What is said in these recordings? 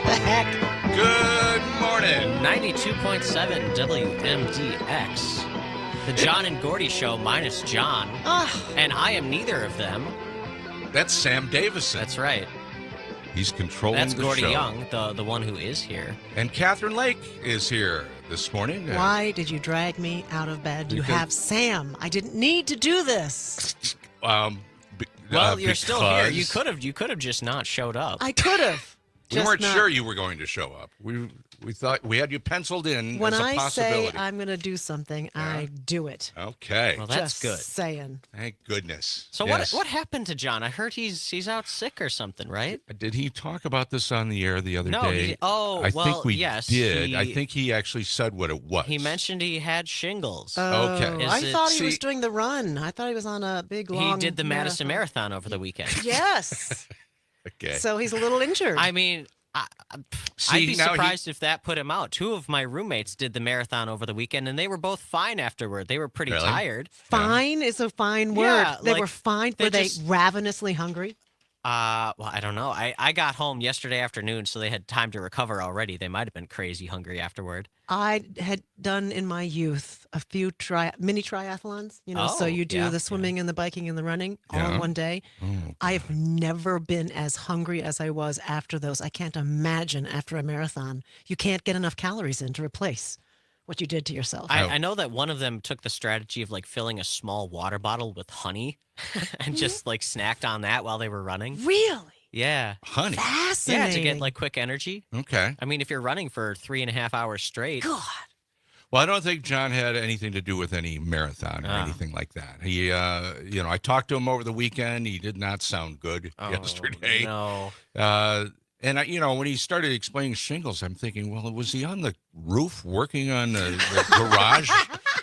the heck? Good morning. 92.7 WMDX. The John and Gordy show minus John. And I am neither of them. That's Sam Davison. That's right. He's controlling That's the Gordy show. Young, the one who is here. And Catherine Lake is here this morning. Why did you drag me out of bed? You have Sam. I didn't need to do this. Well, you're still here. You because could have just not showed up. I could have. We weren't sure you were going to show up. We thought we had you penciled in When as a I possibility. say I'm going to do something, I do it. Okay. Well, that's Just good. saying. Thank goodness. So Yes. what happened to John? I heard he's out sick or something, right? Did he talk about this on the air the other No, day? I think we yes, did. I think he actually said what it was. He mentioned he had shingles. Okay. I thought he was See- doing the run. I thought he was on a big, long He did the Madison Marathon over the weekend. Yes. Okay. So he's a little injured. I mean, I'd be now surprised if that put him out. Two of my roommates did the marathon over the weekend, and they were both fine afterward. They were pretty Really? tired. Fine is a fine word. Yeah, They like, were fine. they Were they just- ravenously hungry? Well, I don't know. I got home yesterday afternoon, so they had time to recover already. They might have been crazy hungry afterward. I had done in my youth a few mini triathlons, so Oh, you do yeah, the swimming and the biking and the running all Yeah. in one day. Oh, I've never been as hungry as I was after those. I can't imagine after a marathon. You can't get enough calories in to replace what you did to yourself. I know that one of them took the strategy of like filling a small water bottle with honey and just like snacked on that while they were running. Really? Yeah. honey. Fascinating. Yeah, to get like quick energy. Okay. I mean, if you're running for 3.5 hours straight. God. Well, I don't think John had anything to do with any marathon or anything like that. He, I talked to him over the weekend. He did not sound good yesterday. No. And when he started explaining shingles, I'm thinking, well, was he on the roof working on the garage,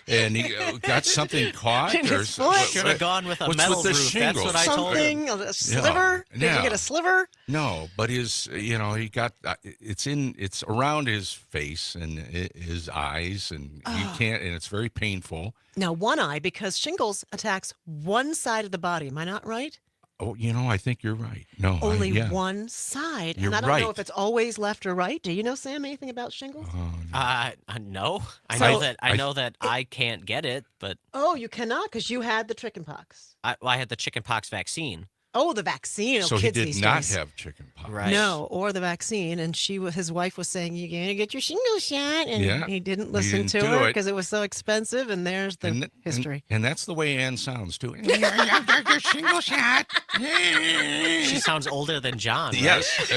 and he got something caught? In Or his foot? Should have gone with a What's metal with the roof. That's shingles? what I told him. Something, a sliver? Did Yeah. you get a sliver? No, but he got it's around his face and his eyes, and you can't, and it's very painful. Now, one eye, because shingles attacks one side of the body. Am I not right? Oh, I think you're right. No, Only yeah. one side. You're and I don't know right. if it's always left or right. Do you know, Sam, anything about shingles? No. So- I know that I can't get it, but Oh, you cannot because you had the chickenpox. I had the chickenpox vaccine. Oh, the vaccine. Oh, So he kids did these not days. have chicken pox. Right. No, or the vaccine. And his wife was saying, you're going to get your shingle shot. And Yeah, he didn't he listen didn't to do her it. because it was so expensive. And there's the history. And that's the way Ann sounds too. Your shingle shot. She sounds older than John. Right? Yes,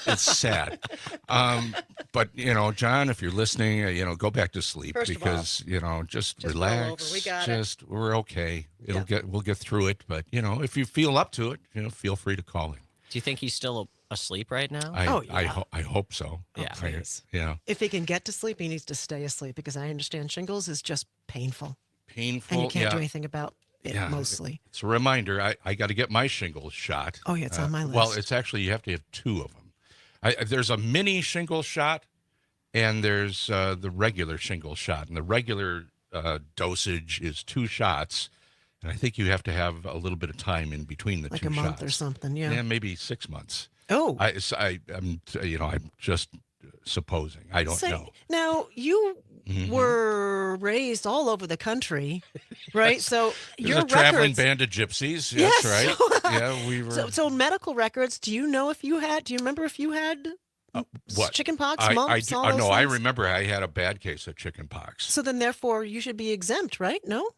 it's sad. But John, if you're listening, go back to sleep First of all, because just roll relax. over. We got it. We're okay. We'll get through it. But if you feel up to it, feel free to call in. Do you think he's still asleep right now? I hope so. Yeah. Please. Yeah. If he can get to sleep, he needs to stay asleep because I understand shingles is just painful. Painful. And you can't do yeah. anything about it mostly. It's a reminder. I got to get my shingles shot. Oh, yeah, it's on my list. Well, it's actually you have to have two of them. There's a mini shingle shot, and there's the regular shingle shot. And the regular dosage is 2 shots, and I think you have to have a little bit of time in between the Like two a shots. month or something, yeah. Yeah, maybe 6 months. Oh. I'm just supposing. I don't know. Now, you were raised all over the country, right? So There's your a traveling records. band of gypsies. Yes. That's right. Yeah, we were. So medical records, do you remember if you had what? chicken pox, mumps, all those no, I things? remember I had a bad case of chicken pox. So then, therefore, you should be exempt, right? No?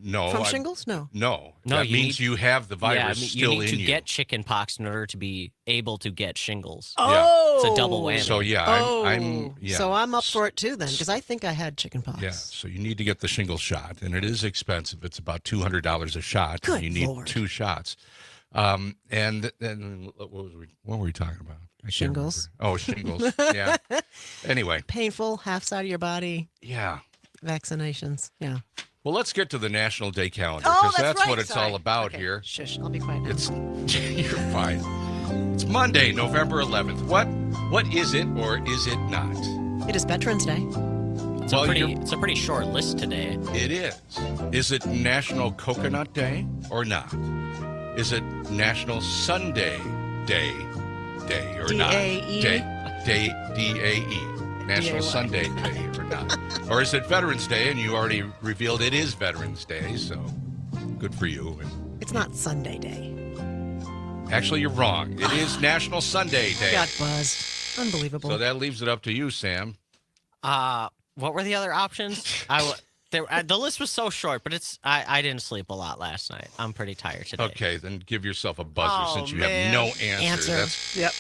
No. From shingles? No. No. No, that you means need- you have the virus yeah, I mean, still you need in to you. get chicken pox in order to be able to get shingles. Oh. It's a double whammy. So yeah, I'm yeah. So I'm up for it too then, because I think I had chicken pox. Yeah, so you need to get the shingle shot, and it is expensive. It's about $200 a shot. Good You need Lord. 2 shots. And then what were we talking about? I can't Shingles. remember. Oh, shingles. Yeah. Anyway. Painful, half side of your body, Yeah. vaccinations. Yeah. Well, let's get to the National Day calendar Oh, because that's what right. it's Sorry. all about Okay. here. Shush, I'll be quiet now. It's you're fine. It's Monday, November 11th. What is it or is it not? It is Veterans Day. It's a pretty short list today. It is. Is it National Coconut Day or not? Is it National Sunday Day or not? D-A-E? Day. Day, D-A-E, National D-A-Y. Sunday Day or not? Or is it Veterans Day? And you already revealed it is Veterans Day, so good for you. And It's not Sunday Day. actually, you're wrong. It is National Sunday Day. Got buzzed. Unbelievable. So that leaves it up to you, Sam. What were the other options? The list was so short, but I didn't sleep a lot last night. I'm pretty tired today. Okay, then give yourself a buzzer Oh, since you man. have no answer. Yep.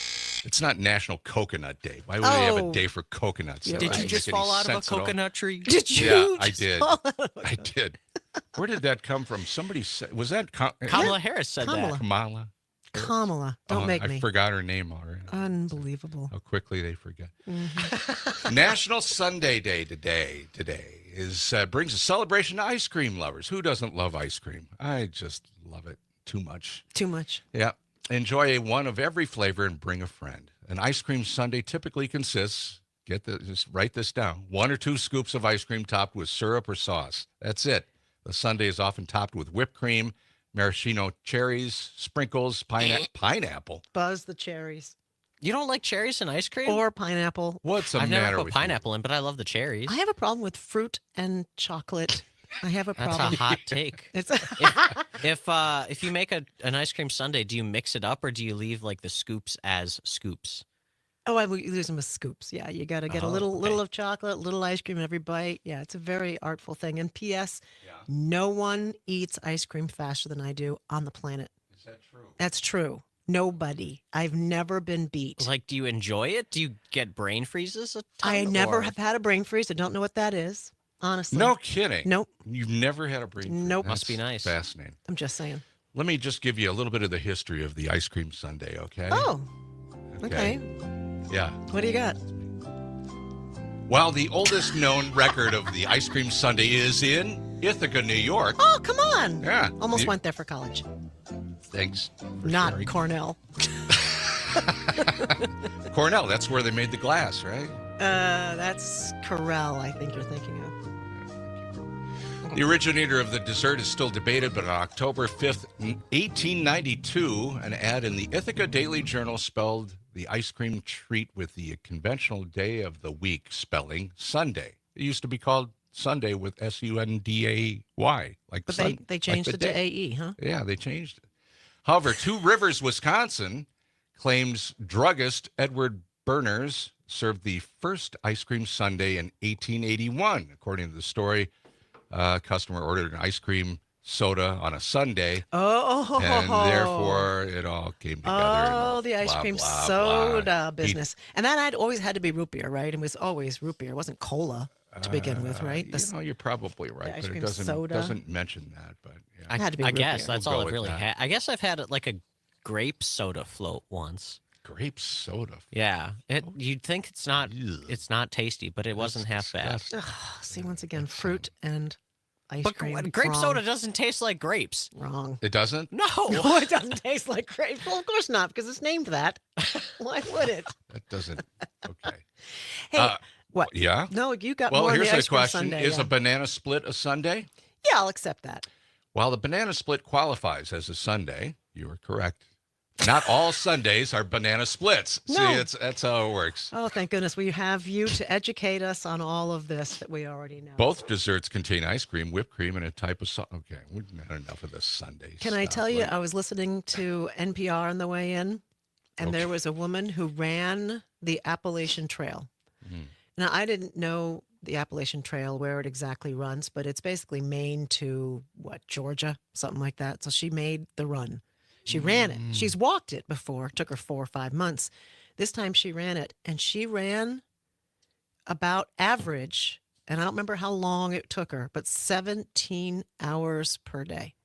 It's not National Coconut Day. Why would they have a Oh. day for coconuts? You're That Did right. you doesn't just make any fall out of a sense at all. coconut tree? Did you? Yeah, I just did. fall out? I did. Where did that come from? Somebody said, was that Kamala Harris said Kamala. Kamala? Kamala. Don't make I me. forgot her name already. Unbelievable. How quickly they forget. Mm-hmm. National Sunday Day today is brings a celebration to ice cream lovers. Who doesn't love ice cream? I just love it too much. Too much. Yeah. Enjoy one of every flavor and bring a friend. An ice cream sundae typically consists, just write this down, 1 or 2 scoops of ice cream topped with syrup or sauce. That's it. The sundae is often topped with whipped cream, maraschino cherries, sprinkles, pineapple. Buzz the cherries. You don't like cherries in ice cream? Or pineapple. What's the I've matter never put with pineapple in, but I love the cherries. I have a problem with fruit and chocolate. I have a That's problem. a hot take. It's If you make an ice cream sundae, do you mix it up or do you leave like the scoops as scoops? I would use them as scoops. Yeah, you got to get a Oh, little okay. of chocolate, little ice cream in every bite. Yeah, it's a very artful thing. And P.S. No one eats ice cream faster than I do on the planet. Is that true? That's true. Nobody. I've never been beat. Like, do you enjoy it? Do you get brain freezes a ton? I never or- have had a brain freeze. I don't know what that is. Honestly. No kidding. Nope. You've never had a brain freeze? Nope. Must be That's nice. Fascinating. I'm just saying. Let me just give you a little bit of the history of the ice cream sundae, okay? Oh, okay. Yeah. What do you got? While the oldest known record of the ice cream sundae is in Ithaca, New York. Oh, come on. Yeah. Almost You- went there for college. Thanks. for Not sharing. Cornell. Cornell, that's where they made the glass, right? That's Corral, I think you're thinking of. The originator of the dessert is still debated, but on October 5th, 1892, an ad in the Ithaca Daily Journal spelled the ice cream treat with the conventional day of the week spelling Sunday. It used to be called Sunday with S-U-N-D-A-Y. Like But sun, they changed like it the to day. AE, huh? Yeah, they changed it. However, Two Rivers, Wisconsin, claims druggist Edward Berners served the first ice cream sundae in 1881. According to the story, a customer ordered an ice cream soda on a Sunday, Oh, and therefore it all came together. Oh, the ice blah, cream blah, soda blah. business. And that had always had to be root beer, right? It was always root beer. It wasn't cola to begin with, right? You're probably right, ice but it cream doesn't soda. mention that. But yeah. I, Had to be I root guess beer. that's We'll all go I've with really that. had. I guess I've had like a grape soda float once. Grape soda. Yeah, you'd think it's not tasty, but it That's wasn't half bad. disgusting. See, once again, fruit and ice But cream. grape wrong. soda doesn't taste like grapes. Wrong. It doesn't? No. No, it doesn't taste like grape. Well, of course not, because it's named that. Why would it? That doesn't. Okay. Hey, what? Yeah. No, you got Well, more on here's the a ice cream question. sundae, Is yeah. a banana split a sundae? Yeah, I'll accept that. While the banana split qualifies as a sundae, you are correct. Not all Sundays are banana splits. No. See, that's how it works. Oh, thank goodness we have you to educate us on all of this that we already know. Both desserts contain ice cream, whipped cream, and a type of Okay, we've had enough of this Sunday Can I stuff. tell you, Like, I was listening to NPR on the way in, and there Okay. was a woman who ran the Appalachian Trail. Mhm. Now, I didn't know the Appalachian Trail, where it exactly runs, but it's basically Maine to, Georgia, something like that. So she made the run. She ran it. She's walked it before. Took her 4 or 5 months. This time she ran it, and she ran about average, and I don't remember how long it took her, but 17 hours per day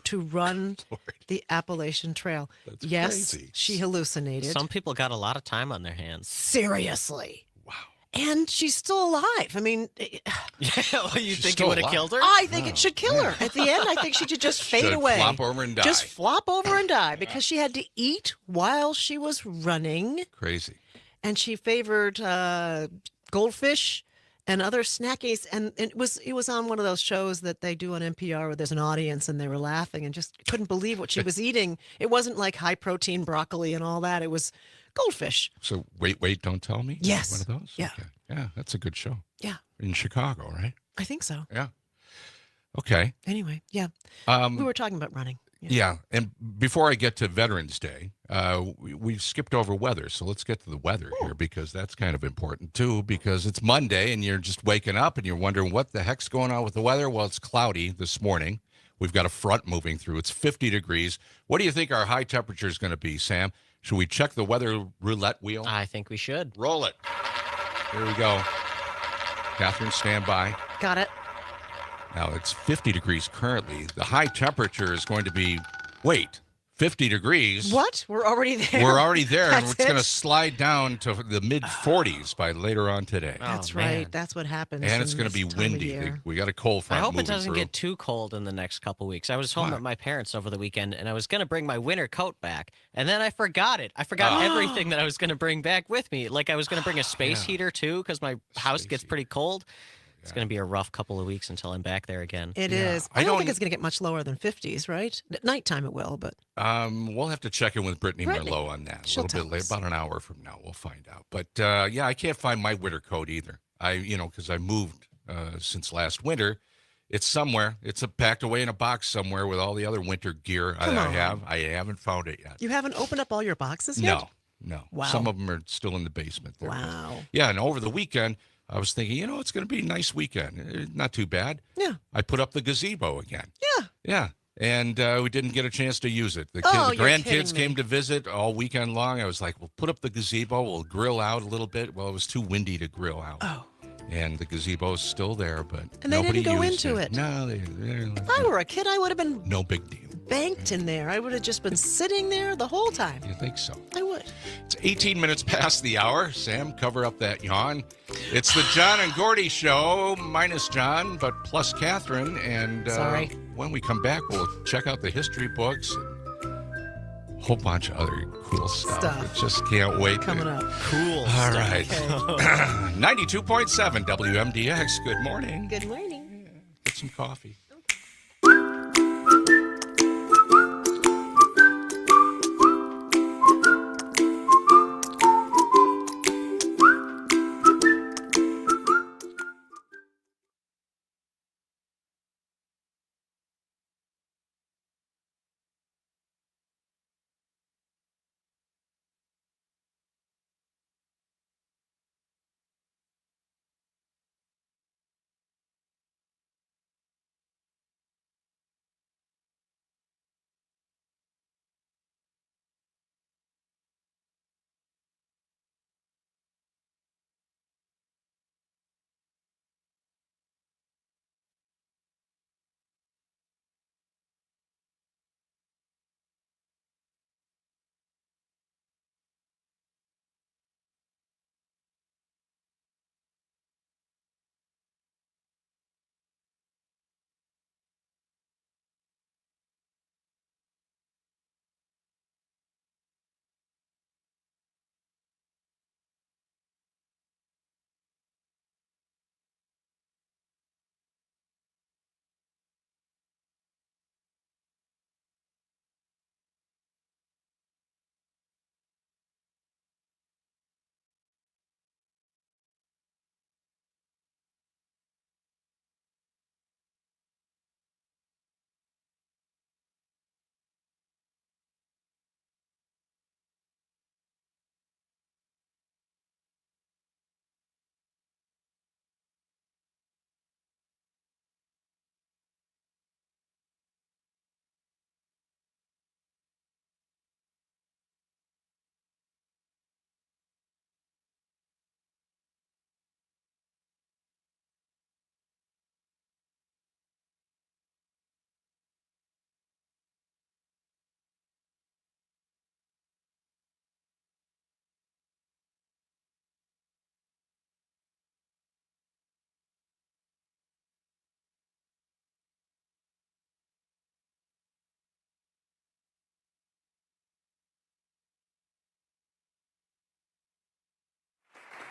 to run Lord, the Appalachian Trail. that's Yes, crazy. she hallucinated. Some people got a lot of time on their hands. Seriously. Wow. And she's still alive. I mean, Yeah, well, you She's think it still would have alive. killed her? I think it should kill her. At the end, I think she should just fade Should away. flop over and die. Just flop over and die because she had to eat while she was running, Crazy. and she favored goldfish and other snackies. And it was on one of those shows that they do on NPR where there's an audience and they were laughing and just couldn't believe what she was eating. It wasn't like high protein broccoli and all that. It was Goldfish. So wait, don't tell me. Yes. One of those. Yeah. Okay. Yeah, that's a good show. Yeah, In Chicago, right? I think so. Yeah. Okay. Anyway, yeah. We were talking about running. Yeah, and before I get to Veterans Day, we skipped over weather, so let's get to the weather here because that's kind of important too. Because it's Monday and you're just waking up and you're wondering what the heck's going on with the weather. Well, it's cloudy this morning. We've got a front moving through. It's 50 degrees. What do you think our high temperature is going to be, Sam? Should we check the weather roulette wheel? I think we should. Roll it. Here we go. Catherine, stand by. Got it. Now, it's 50 degrees currently. The high temperature is going to be, 50 degrees. What? We're already there? We're already there, and That's it's going to it? slide down to the mid-40s by later on today. That's Oh, man. right. That's what happens. And it's in going to be this time of windy. year. We got a cold I front hope it moving doesn't through. get too cold in the next couple weeks. I was home Why? at my parents over the weekend, and I was going to bring my winter coat back, and then I forgot it. I forgot everything that I was going to bring back with me. Like I was going to bring a space heater too, because my house Space gets pretty cold. It's going to be a rough couple of weeks until I'm back there again. It Yeah. is. I I don't think don't- it's going to get much lower than 50s, right? At nighttime it will, but We'll have to check in with Brittany Brittany. Merlot on that a She'll little bit tell later. us. About an hour from now, we'll find out. But yeah, I can't find my winter coat either. Because I moved since last winter. It's somewhere. It's packed away in a box somewhere with all the other winter gear Come I on. have. I haven't found it yet. you haven't opened up all your boxes yet? No. Wow. Some of them are still in the basement there. Wow. Yeah, and over the weekend, I was thinking, it's going to be a nice weekend. Not too bad. Yeah. I put up the gazebo again. Yeah. Yeah. And we didn't get a chance to use it. The Oh, the you're grandkids kidding me. came to visit all weekend long. I was like, we'll put up the gazebo. We'll grill out a little bit. Well, it was too windy to grill out. Oh. And the gazebo is still there, but And they nobody didn't go used into it. No, If I were a kid, I would have been no big deal. banked in there. I would have just been sitting there the whole time. You think so? I would. It's 18 minutes past the hour. Sam, cover up that yawn. It's the John and Gordy show, minus John, but plus Catherine. And Sorry. when we come back, we'll check out the history books and a whole bunch of other cool stuff. Stuff. I just can't wait. Coming up. Cool. All stuff. right. 92.7 WMDX. Good morning. Good morning. Get some coffee.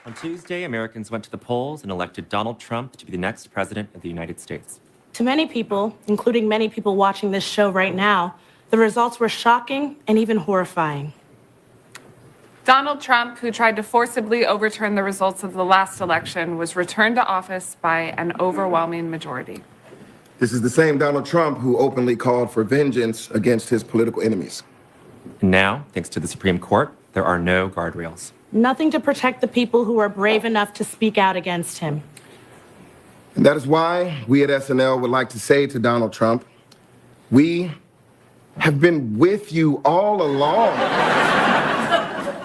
On Tuesday, Americans went to the polls and elected Donald Trump to be the next president of the United States. To many people, including many people watching this show right now, the results were shocking and even horrifying. Donald Trump, who tried to forcibly overturn the results of the last election, was returned to office by an overwhelming majority. This is the same Donald Trump who openly called for vengeance against his political enemies. And now, thanks to the Supreme Court, there are no guardrails. Nothing to protect the people who are brave enough to speak out against him. And that is why we at SNL would like to say to Donald Trump, we have been with you all along.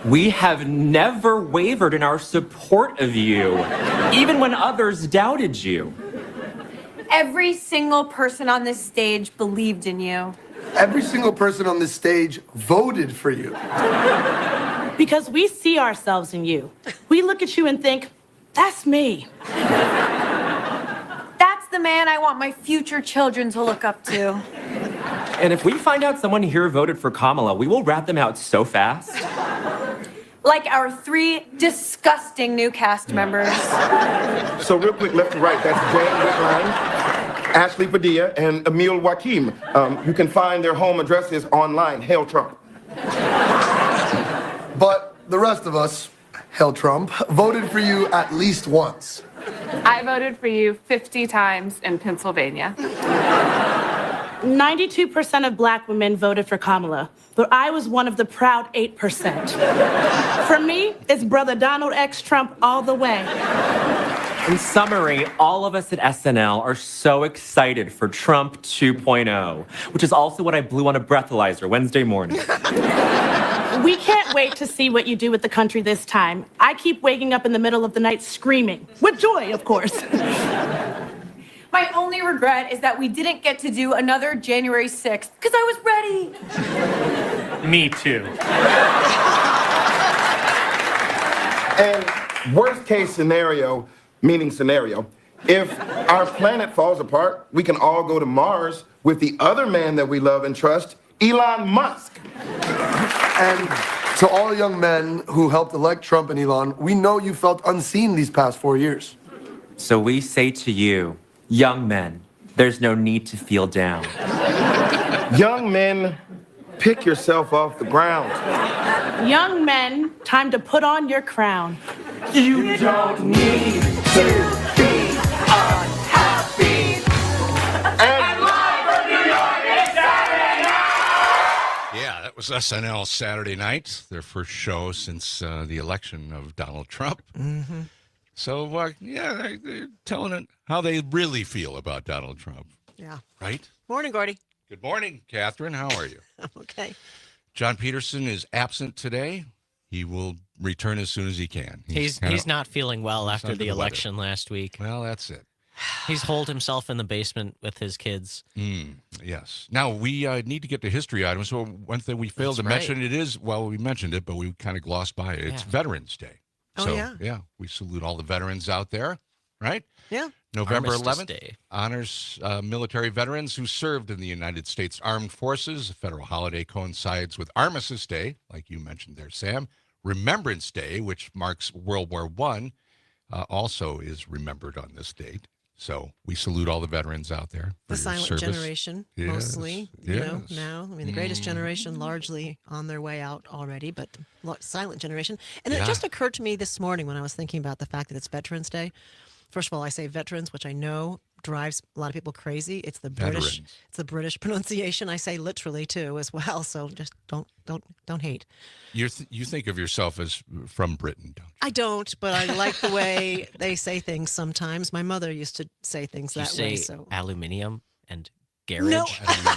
We have never wavered in our support of you, even when others doubted you. Every single person on this stage believed in you. Every single person on this stage voted for you. Because we see ourselves in you. We look at you and think, that's me. That's the man I want my future children to look up to. And if we find out someone here voted for Kamala, we will rat them out so fast. Like our 3 disgusting new cast members. So real quick, left to right, that's Jane Whitline, Ashley Padilla, and Emil Joachim. You can find their home addresses online. Hail Trump. But the rest of us, hell Trump, voted for you at least once. I voted for you 50 times in Pennsylvania. 92% of black women voted for Kamala, but I was one of the proud 8%. For me, it's brother Donald X Trump all the way. In summary, all of us at SNL are so excited for Trump 2.0, which is also what I blew on a breathalyzer Wednesday morning. We can't wait to see what you do with the country this time. I keep waking up in the middle of the night screaming, with joy, of course. My only regret is that we didn't get to do another January 6th, because I was ready. Me too. And worst case scenario, meaning scenario, if our planet falls apart, we can all go to Mars with the other man that we love and trust, Elon Musk. And to all young men who helped elect Trump and Elon, we know you felt unseen these past 4 years. So we say to you, young men, there's no need to feel down. Young men, pick yourself off the ground. Young men, time to put on your crown. You don't need to be unhappy. And Yeah, that was SNL Saturday night, their first show since the election of Donald Trump. Mm-hmm. So, they're telling it how they really feel about Donald Trump, Yeah. right? Morning, Gordy. Good morning, Catherine. How are you? I'm okay. John Peterson is absent today. He will return as soon as he can. He's not feeling well after under the the weather. election last week. Well, that's it. He's holed himself in the basement with his kids. Yes. Now, we need to get to history items. So one thing we failed That's to mention, it is, well, we mentioned it, but we kind of glossed by it. It's Yeah. Veterans Day. Oh, So, yeah. we salute all the veterans out there, right? Yeah. November Armistice 11th Day. honors military veterans who served in the United States Armed Forces. The federal holiday coincides with Armistice Day, like you mentioned there, Sam. Remembrance Day, which marks World War I, also is remembered on this date. So we salute all the veterans out there. The for your silent service. generation, Yes, mostly, yes. now. I mean, the greatest generation largely on their way out already, but silent generation. And Yeah. it just occurred to me this morning when I was thinking about the fact that it's Veterans Day. First of all, I say veterans, which I know drives a lot of people crazy. It's the British. Veterans. It's the British pronunciation. I say literally too, as well. So just don't hate. You think of yourself as from Britain, don't you? I don't, but I like the way they say things sometimes. My mother used to say things You that say way. So aluminium and garage No.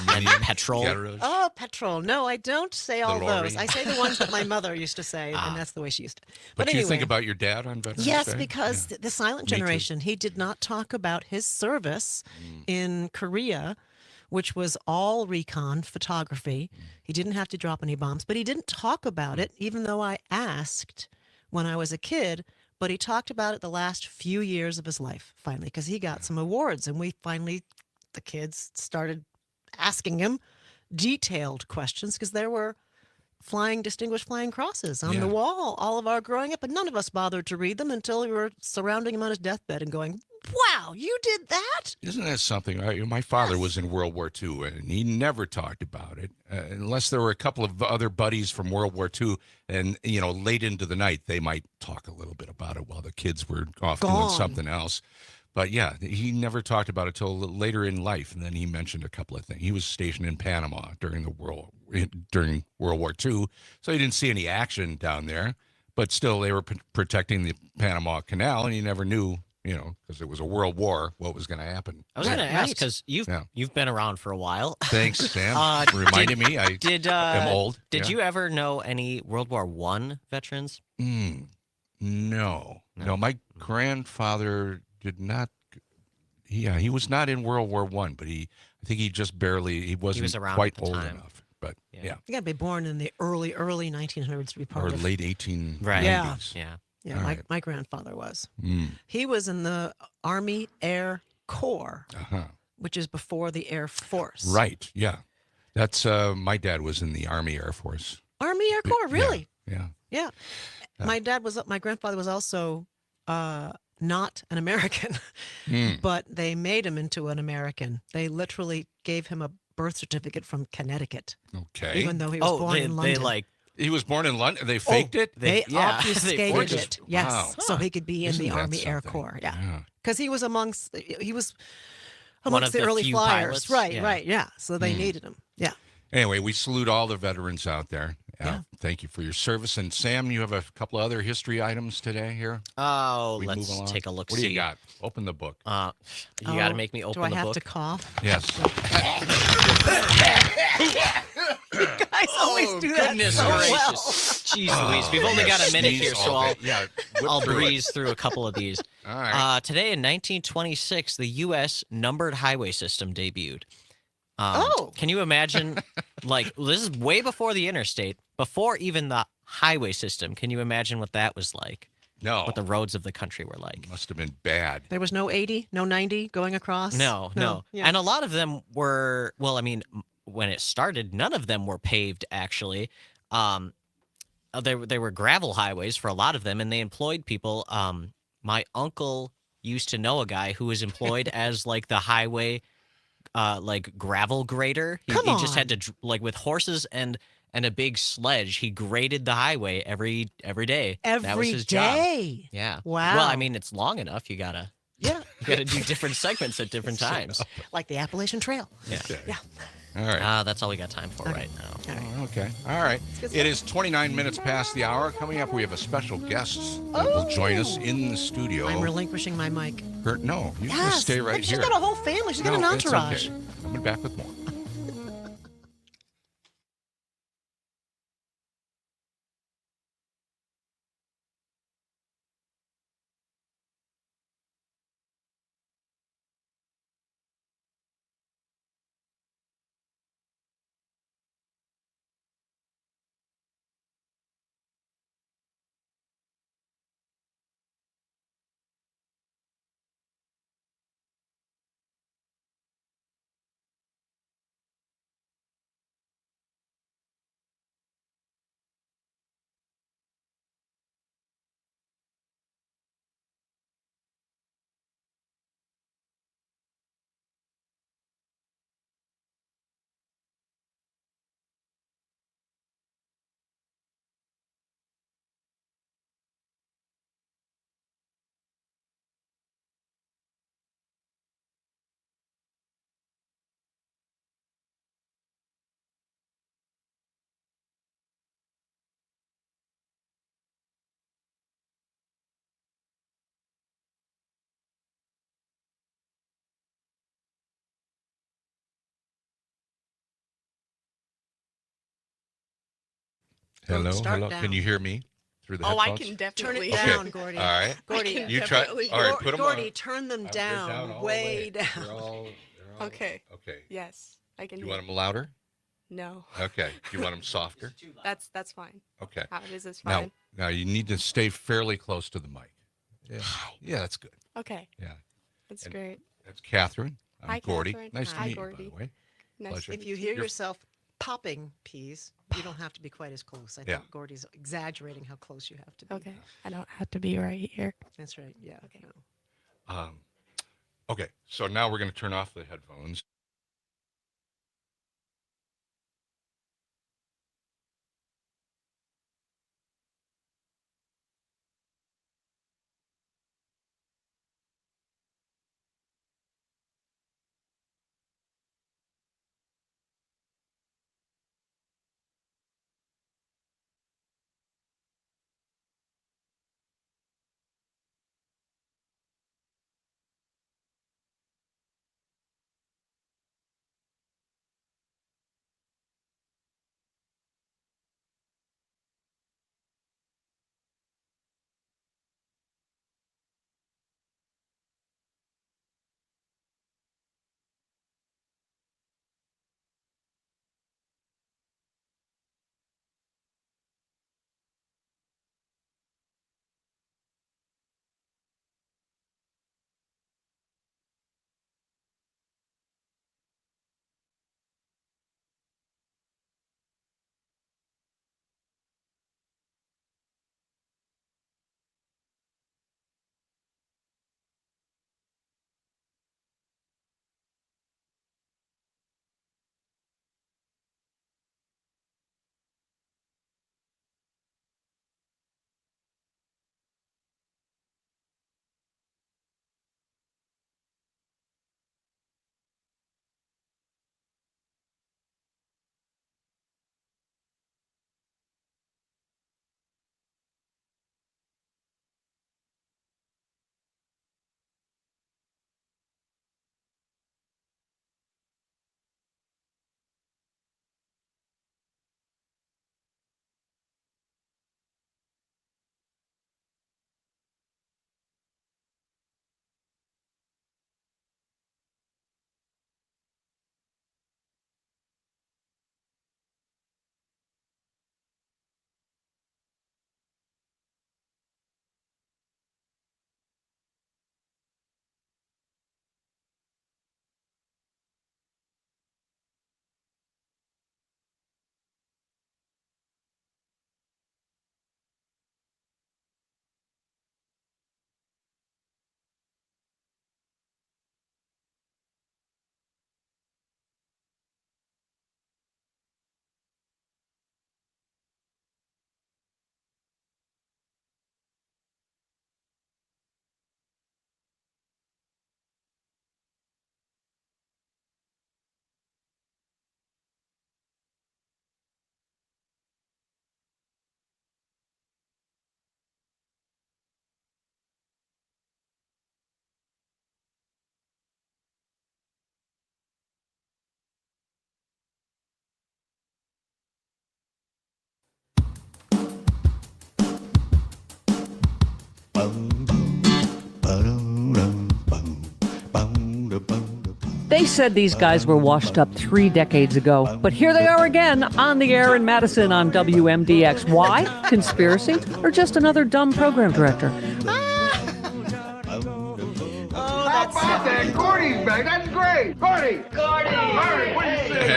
and petrol. Garage. Oh, petrol. No, I don't say all lorry. those. I say the ones that my mother used to say, and that's the way she used to. But anyway, you think about your dad on Veterans yes, Day? because Yeah. the silent Me too. generation, he did not talk about his service in Korea, which was all recon photography. He didn't have to drop any bombs, but he didn't talk about it, even though I asked when I was a kid. But he talked about it the last few years of his life, finally, because he got some awards, and the kids started asking him detailed questions because there were distinguished flying crosses on the wall all of our growing up, and none of us bothered to read them until we were surrounding him on his deathbed and going, Wow, you did that? Isn't that something? My father was in World War II, and he never talked about it unless there were a couple of other buddies from World War II. And, late into the night, they might talk a little bit about it while the kids were off doing something else. But, yeah, he never talked about it till later in life. And then he mentioned a couple of things. He was stationed in Panama during World War II, so he didn't see any action down there. But still, they were protecting the Panama Canal, and he never knew, because it was a world war, what was going to happen. I was going to ask because you've been around for a while. Thanks, Sam. Reminded me. I am old. Did you ever know any World War I veterans? No. My grandfather did not. Yeah, he was not in World War I, but I think he just barely. He wasn't around quite at the old time. enough. But yeah. You got to be born in the early 1900s to be part Or of late 1890s. Right. Yeah. Yeah. Yeah, All right. my grandfather was. Mm. He was in the Army Air Corps, Uh-huh. which is before the Air Force. Right. Yeah. That's my dad was in the Army Air Force. Army Air Corps, really? Yeah. Yeah. My grandfather was also not an American, but they made him into an American. They literally gave him a birth certificate from Connecticut, Okay. even though he was born in London. He was born in London. They faked it. They yeah, obfuscated forged it, yes, Wow. so he could be in Isn't the that Army Air something? Corps. Yeah, Yeah. because he was amongst of the early few flyers, pilots, right? yeah. Right, yeah. So they needed him. Yeah. Anyway, we salute all the veterans out there. Thank you for your service. And Sam, you have a couple of other history items today here. Oh, We let's move along? take a look. What do you got? Open the book. You got to make me open Do I the have book. to cough? Yes. Guys always do that Goodness so gracious. well. Jeez Louise. We've only got a minute Sneeze here, so all I'll, day. Yeah, whip I'll through it. breeze through a couple of these. All right. Today in 1926, the U.S. numbered highway system debuted. Can you imagine, this is way before the interstate, before even the highway system. Can you imagine what that was like? No. What the roads of the country were like? Must have been bad. There was no 80, no 90 going across? No. Yeah. And a lot of them were, when it started, none of them were paved, actually. They were gravel highways for a lot of them, and they employed people. My uncle used to know a guy who was employed as, the highway, gravel grader. He just had to, with horses and a big sledge, he graded the highway every day. That was his job. day? Yeah. Wow. Well, it's long enough. You gotta Yeah. do different segments at different times. Like the Appalachian Trail. Yeah. Yeah. All right. That's all we got time for right now. Oh, okay. All right. It is 29 minutes past the hour. Coming up, we have a special guest that will join us in the studio. I'm relinquishing my mic. No, you can Yes. stay right She's here. got a whole family. She's got an No, it's entourage. okay. Coming back with more. Hello, Start hello. down. Can you hear me through the Oh, I headphones? can Turn definitely. it Okay. down, Gordy. All right. Gordy, You try. Definitely. All right, put them Gordy, on. turn them They're down, all the way down. They're all Okay. Okay. Yes, I can. Do you want them louder? No, Okay. Do you want them softer? that's fine. Okay. How it is Now, fine. now you need to stay fairly close to the mic. Yeah. Yeah, that's good. Okay, Yeah. that's And- great. That's Catherine. I'm Hi, Gordy. Catherine. Nice to Hi, meet Gordy. you, by the way. Nice Pleasure. to If meet you hear You're- yourself popping peas, you don't have to be quite as close. I Yeah. think Gordy's exaggerating how close you have to be. Okay, I don't have to be right here. That's right. Yeah. Okay. No. Okay, so now we're going to turn off the headphones. They said these guys were washed up 3 decades ago, but here they are again on the air in Madison on WMDX. Why? Conspiracy? Or just another dumb program director? Gordy's back. That's great. Gordy. Gordy. Gordy. What do you say?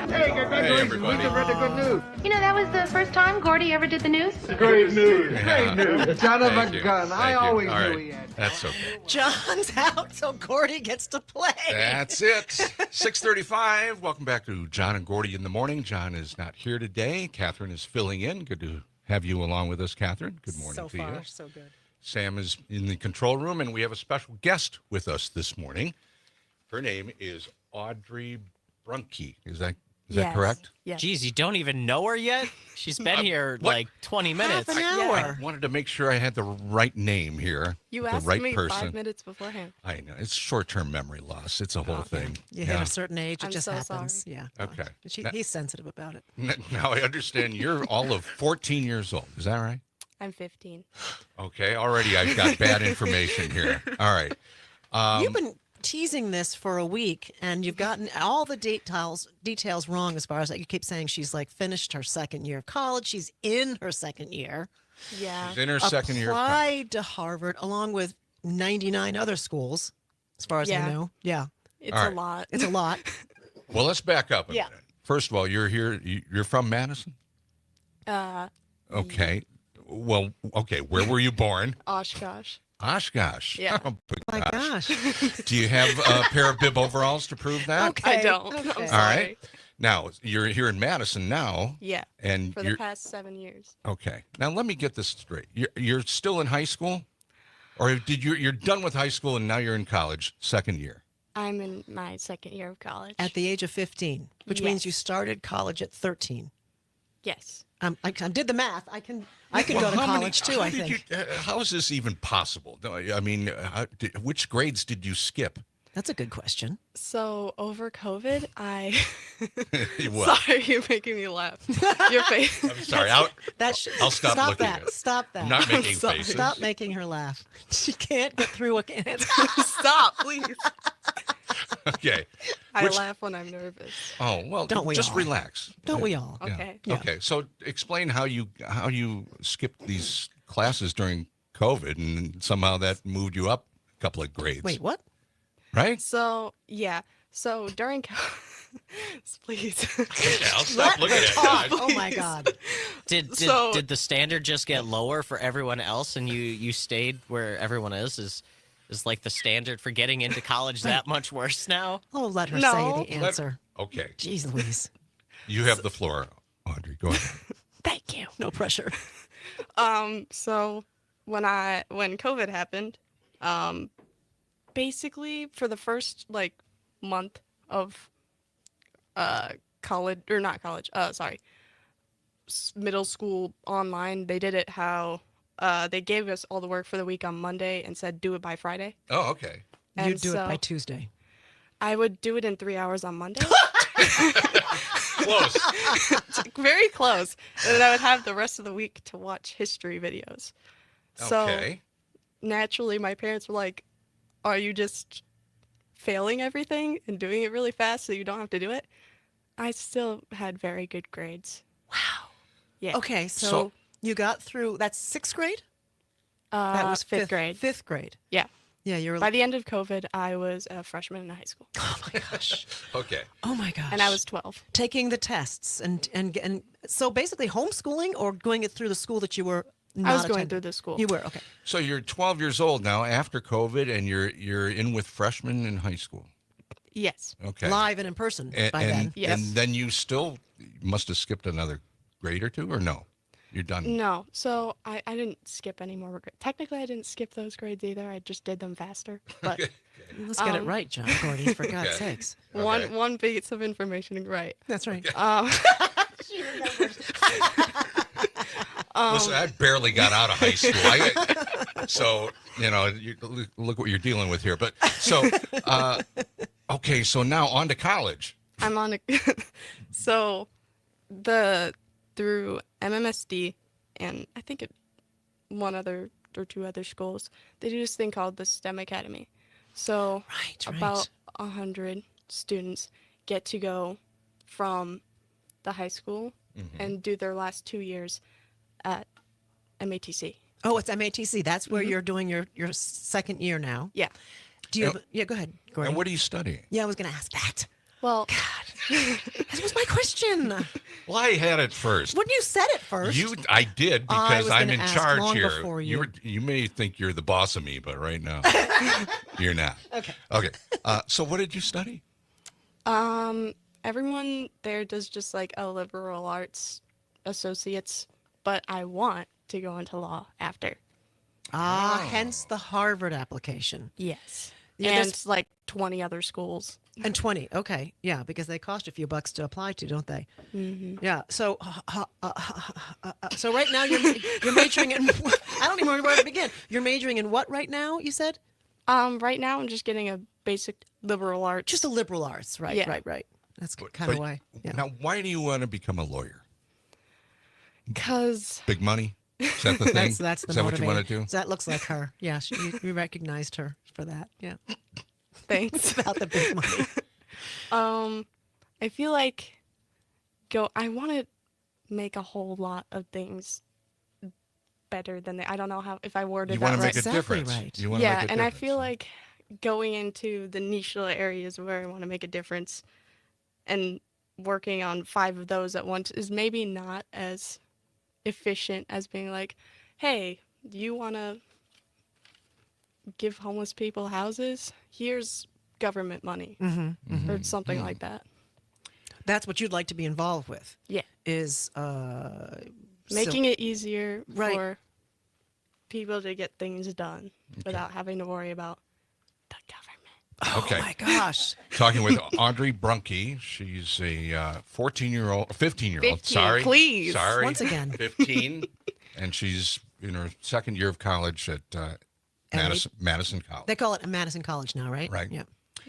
Hey, congratulations. We just read the good news. You know, that was the first time Gordy ever did the news. Great news. Great news. Son of Thank a you. gun. I Thank you. always All knew right. he had. That's okay. John's out, so Gordy gets to play. That's it. 6:35. Welcome back to John and Gordy in the morning. John is not here today. Catherine is filling in. Good to have you along with us, Catherine. Good morning to you. So good. Sam is in the control room, and we have a special guest with us this morning. Her name is Audree Brunke. Is that correct? Yes. Geez, you don't even know her yet? She's been here like 20 minutes. Half an hour. I wanted to make sure I had the right name here. You the asked right me person. 5 minutes beforehand. I know. It's short-term memory loss. It's a whole thing. You hit a certain age, it I'm just so happens. sorry. Yeah. Okay. He's sensitive about it. Now I understand you're all of 14 years old. Is that right? I'm 15. Okay. Already I've got bad information here. All right. You've been teasing this for a week, and you've gotten all the details wrong as far as that. You keep saying she's like finished her second year of college. She's in her second year. Yeah. She's in her second year. Applied to Harvard along with 99 other schools, as far as I know. Yeah. It's All a right. lot. It's a lot. Well, let's back up a Yeah. minute. First of all, you're here. You're from Madison? Uh, Okay. Well, okay. Where were you born? Oshkosh. Oshkosh. Yeah. Oh, My gosh. Do you have a pair of bib overalls to prove that? Okay. I don't. Okay. I'm All sorry. right. Now, you're here in Madison now. Yeah. And For you're the past 7 years. okay. Now, let me get this straight. You're still in high school? Or you're done with high school and now you're in college, second year? I'm in my second year of college. At the age of 15, which means you started college at 13. Yes. I did the math. I can go to how many- college too, how I did think. how is this even possible? No, I mean, which grades did you skip? That's a good question. So over COVID, I. What? Sorry, you're making me laugh. Your face. I'm sorry. I'll stop looking that. at it. Stop that. I'm not making sorry. faces. Stop making her laugh. She can't get through a can. Stop, please. Okay. I Which- laugh when I'm nervous. Oh, well, Don't we just all? relax. Don't we all? Yeah. Okay. Yeah. Okay. So explain how you skipped these classes during COVID and somehow that moved you up a couple of grades. Wait, what? Right? So yeah. So during. Please. Okay, I'll stop Let looking her at talk. you. Oh my God. Did So- did the standard just get lower for everyone else, and you stayed where everyone is like the standard for getting into college that much worse now? Oh, let her No. say the answer. Okay. Jeez Louise. You have the floor, Audrey. Go ahead. Thank you. No pressure. So when COVID happened, basically for the first like month of college or not college, middle school online, they did it how they gave us all the work for the week on Monday and said do it by Friday. Oh, okay. You And do it by so Tuesday. I would do it in 3 hours on Monday. Close. Very close. And then I would have the rest of the week to watch history videos. So Okay. naturally my parents were like, are you just failing everything and doing it really fast so you don't have to do it? I still had very good grades. Wow. Yeah. Okay, so, So- you got through. That's sixth grade. That was fifth grade. Fifth grade. Yeah. Yeah, you're. By the end of COVID, I was a freshman in high school. Oh my gosh. Okay. Oh my gosh. And I was 12. taking the tests and so basically homeschooling or going it through the school that you were. Not I was going attending? through the school. You were okay. So you're 12 years old now after COVID, and you're in with freshmen in high school. Yes. Okay. Live and in person And, by then. Yes. and then you still must have skipped another grade or two, or no? You're done. No. So I didn't skip any more. Technically, I didn't skip those grades either. I just did them faster. But Let's get it right, John Gordy, for God's Okay. sakes. Okay. one piece of information right. That's right. Listen, I barely got out of high school. So look what you're dealing with here. But so, okay, so now on to college. I'm on a so through MMSD and I think one other or two other schools, they do this thing called the STEM Academy. So Right. about 100 students get to go from the high school and do their last 2 years at MATC. Oh, it's MATC. That's where you're doing your second year now. Yeah. Do you have, yeah, go ahead, Gordy. And what are you studying? Yeah, I was going to ask that. Well, That was my question. Well, I had it first. When you said it first. I did I because was I'm gonna in ask charge long here. before you. You may think you're the boss of me, but right now you're not. Okay. Okay. So what did you study? everyone there does just like a liberal arts associates, but I want to go into law after. Hence the Harvard application. Yes. Yeah, and there's- like 20 other schools. And 20, okay. Yeah, because they cost a few bucks to apply to, don't they? Mm-hmm. Yeah, so so right now you're majoring in, I don't even know where to begin. You're majoring in what right now, you said? Right now I'm just getting a basic liberal arts. Just a liberal arts, right, Yeah. right. That's kind of But why. Yeah. Now, why do you want to become a lawyer? Because Big money? Is that the thing? That's the Is that what you want to motivator. do? So that looks like her. Yeah, we recognized her for that. Yeah, thanks. about the big money. I feel like I want to make a whole lot of things better than I don't know how if I worded You that want to right. make a Exactly difference. right. You want to Yeah, make a and I difference. feel like going into the niche little areas where I want to make a difference and working on 5 of those at once is maybe not as efficient as being like, hey, do you want to give homeless people houses. Here's government money or something like that. That's what you'd like to be involved with. Yeah. Is Making it easier Right. for people to get things done without having to worry about the government. Okay. Oh my gosh. Talking with Audree Brunke. She's a 15-year-old. 15, Sorry. please. Sorry. Once again. 15. And she's in her second year of college at Madison College. They call it Madison College now, right? Right. Yeah.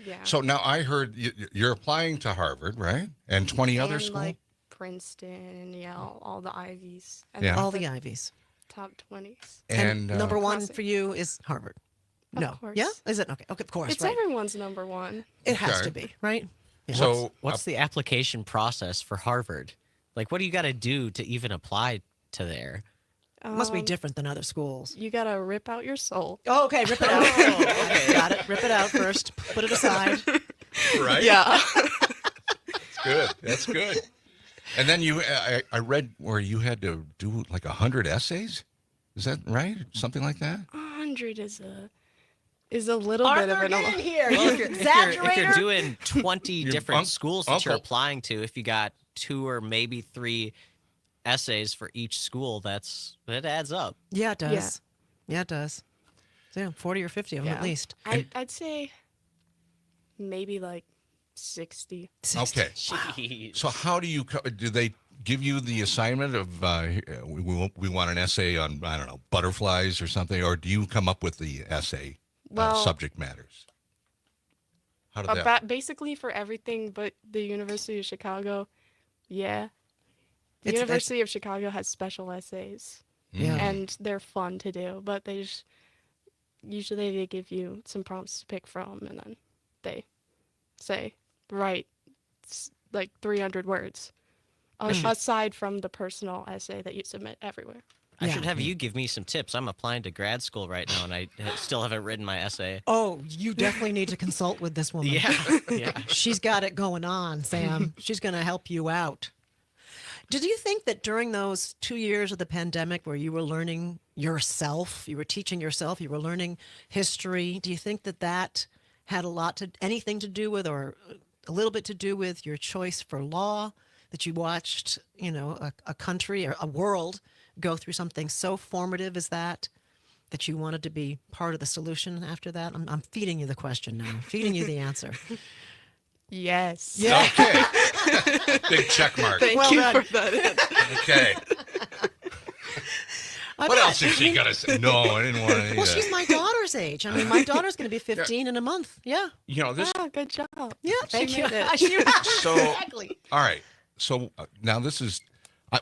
Yeah. So now I heard you're applying to Harvard, right? And 20 other and schools? like Princeton, all the Ivies. And Yeah. then All the the Ivies. top 20s. And number one Classic. for you is Harvard. Of No. course. Yeah? Is it? Okay. Okay, of course, It's right. everyone's number one. It has Okay. to be, right? Yeah. So What's the application process for Harvard? Like, what do you got to do to even apply to there? Must be different than other schools. You gotta rip out your soul. Oh, okay, rip it out. Okay, got it. Rip it out first. Put it aside. right? Yeah. That's good. That's good. And then I read where you had to do like 100 essays. Is that right? Something like that? 100 is a little bit of Arthur, an. get in here. Well, You if you're exaggerator. doing 20 Your different schools that you're uncle. applying to, if you got 2 or maybe 3 essays for each school, that adds up. Yeah, it does. Yeah, it does. So, yeah, 40 or 50 of them at Yeah. least. I'd say maybe like 60. Okay. Jeez. So how do they give you the assignment of we want an essay on, I don't know, butterflies or something, or do you come up with the essay Well, subject matters? How did that? About basically for everything but the University of Chicago. Yeah. The It's- University of Chicago has special essays. Yeah. And they're fun to do, but usually they give you some prompts to pick from, and then they say write like 300 words aside from the personal essay that you submit everywhere. I Yeah. should have you give me some tips. I'm applying to grad school right now, and I still haven't written my essay. Oh, you definitely need to consult with this woman. Yeah. She's got it going on, Sam. She's going to help you out. Did you think that during those 2 years of the pandemic where you were learning yourself, you were teaching yourself, you were learning history, do you think that had anything to do with, or a little bit to do with your choice for law, that you watched, a country or a world go through something so formative as that you wanted to be part of the solution after that? I'm feeding you the question now. I'm feeding you the answer. Yes. Yeah. Okay. Big check mark. Thank Well you done. for that. Okay. What else is she gonna say? No, I didn't want to. Well, she's my daughter's age. I mean, my daughter's going to be 15 in a month. Yeah. This. Ah, good job. Yeah. Thank you. made it. So Exactly. all right. So now this is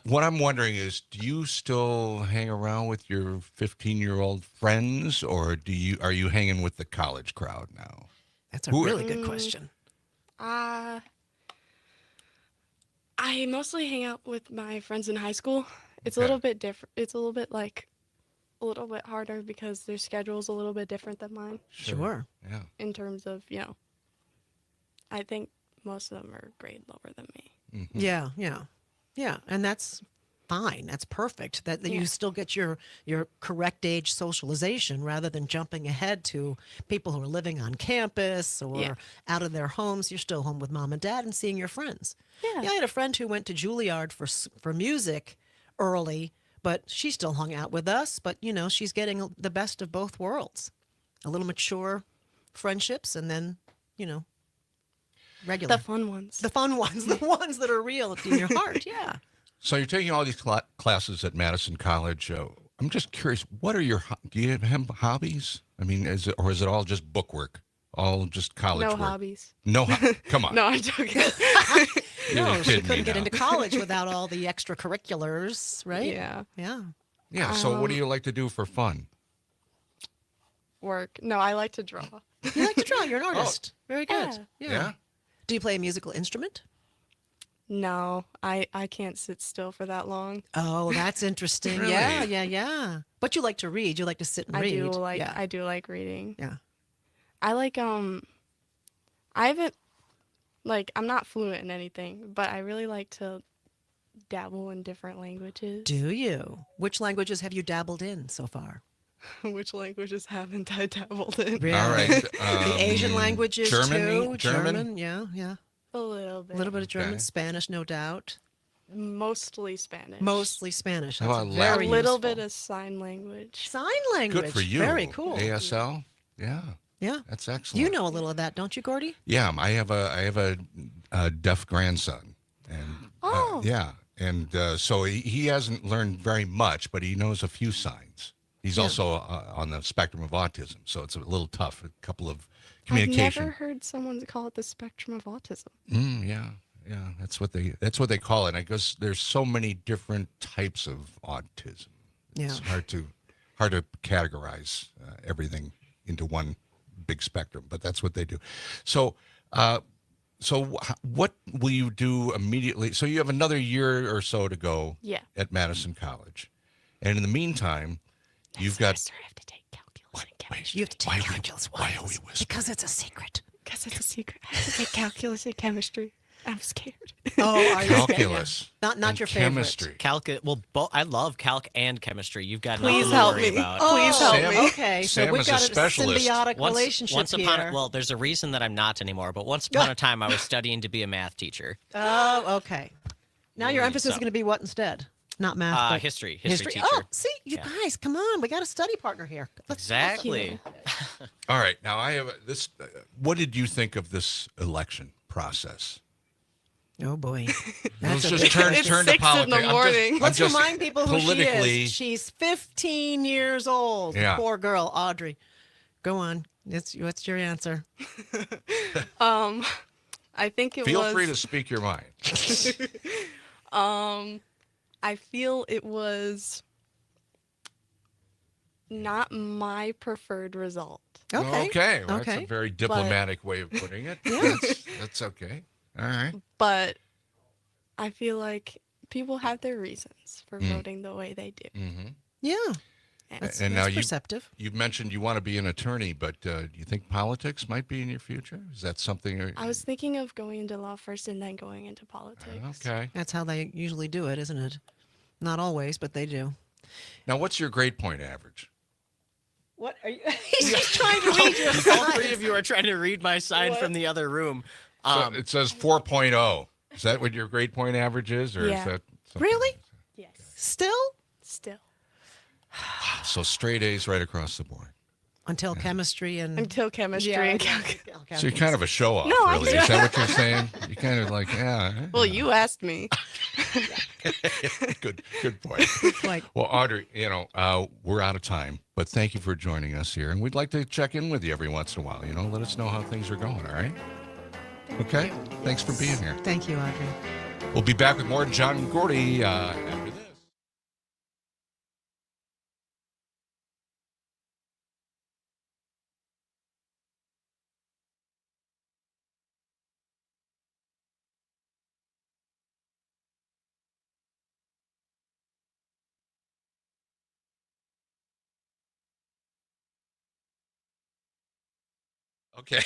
what I'm wondering is: do you still hang around with your 15-year-old friends, or are you hanging with the college crowd now? That's a really good question. I mostly hang out with my friends in high school. It's a Okay. little bit different. It's a little bit harder because their schedule's a little bit different than mine Sure. Yeah. in terms of, I think most of them are a grade lower than me. Yeah. Yeah. Yeah. And that's fine. That's perfect. That you Yeah. still get your correct age socialization rather than jumping ahead to people who are living on campus or Yeah. out of their homes. You're still home with mom and dad and seeing your friends. Yeah. I had a friend who went to Juilliard for music early, but she still hung out with us. But, she's getting the best of both worlds. A little mature friendships and then, regular. The fun ones. The fun ones, the ones that are real in your heart. Yeah. So you're taking all these classes at Madison College. I'm just curious, do you have hobbies? I mean, is it all just bookwork? All just college No work? hobbies. No, come on. No, I'm joking. You're No, she kidding me couldn't get now. into college without all the extracurriculars, right? Yeah. Yeah. Yeah. So what do you like to do for fun? Work. No, I like to draw. You like to draw. You're an artist. Very good. Yeah. Yeah. Do you play a musical instrument? No, I can't sit still for that long. Oh, that's interesting. Really? Yeah. But you like to read. You like to sit and I read. do like Yeah. I do like reading. Yeah. I like I haven't I'm not fluent in anything, but I really like to dabble in different languages. Do you? Which languages have you dabbled in so far? Which languages haven't I dabbled in? Really? All right. The Asian languages too. German? Yeah, yeah. A little bit. A little bit of German, Okay. Spanish, no doubt. Mostly Spanish. Mostly Spanish. How That's about very a little useful. bit of sign language. Sign language. Good for you. Very cool. ASL. Yeah, Yeah. that's excellent. You know a little of that, don't you, Gordy? Yeah, I have a deaf grandson, and yeah, and so he hasn't learned very much, but he knows a few signs. He's also on the spectrum of autism, so it's a little tough. A couple of communication. I've never heard someone call it the spectrum of autism. Yeah, that's what they call it. I guess there's so many different types of autism. Yeah. It's hard to categorize everything into one big spectrum, but that's what they do. So, what will you do immediately? So you have another year or so to go Yeah. at Madison College, and in the meantime, you've got. I have to take calculus and chemistry. You have to take calculus. Why are we whispering? Because it's a secret. Because it's a secret. I have to take calculus and chemistry. I'm scared. Oh, are you Calculus, Not and your favorite. chemistry. I love calc and chemistry. You've got Please nothing to help worry me. about. Please help Sam- me. Okay, so Sam we've is a got specialist. symbiotic relationship Once upon here. well, there's a reason that I'm not anymore. But once upon a time, I was studying to be a math teacher. Oh, okay. Now your emphasis is so- going to be what instead? Not math, but History teacher. Oh, see, you guys, come on. We got a study partner here. Exactly. All right, now I have this. What did you think of this election process? Oh boy, Let's that's a just big turn one. It's to 6 in politics. the morning. Let's remind people who she politically. is. She's 15 years old. Yeah. Poor girl, Audrey. Go on. What's your answer? I think it Feel was. free to speak your mind. I feel it was not my preferred result. Okay. Well, that's a very diplomatic way of putting it. That's okay. All right. But I feel like people have their reasons for voting the way they do. Mm-hmm. Yeah. And now perceptive. you mentioned you want to be an attorney, but do you think politics might be in your future? Is that something? I was thinking of going into law first and then going into politics. Okay. That's how they usually do it, isn't it? Not always, but they do. Now, what's your grade point average? What are you? He's just trying to read your All three signs. of you are trying to read my sign from the other room. So it says 4.0. Is that what your grade point average is, or Yeah. is that something? Really? Yes. Still? Still. So straight A's right across the board. Until chemistry and Until chemistry Yeah, and yeah, calculus. okay. So you're kind of a show off, No, I really. Is that what you're saying? You're kind of like, yeah. Well, you asked me. Good point. Like, Well, Audrey, we're out of time, but thank you for joining us here, and we'd like to check in with you every once in a while. Let us know how things are going. All right. Okay. Thanks for being here. thank you, Audrey. We'll be back with more John and Gordy after this. Okay.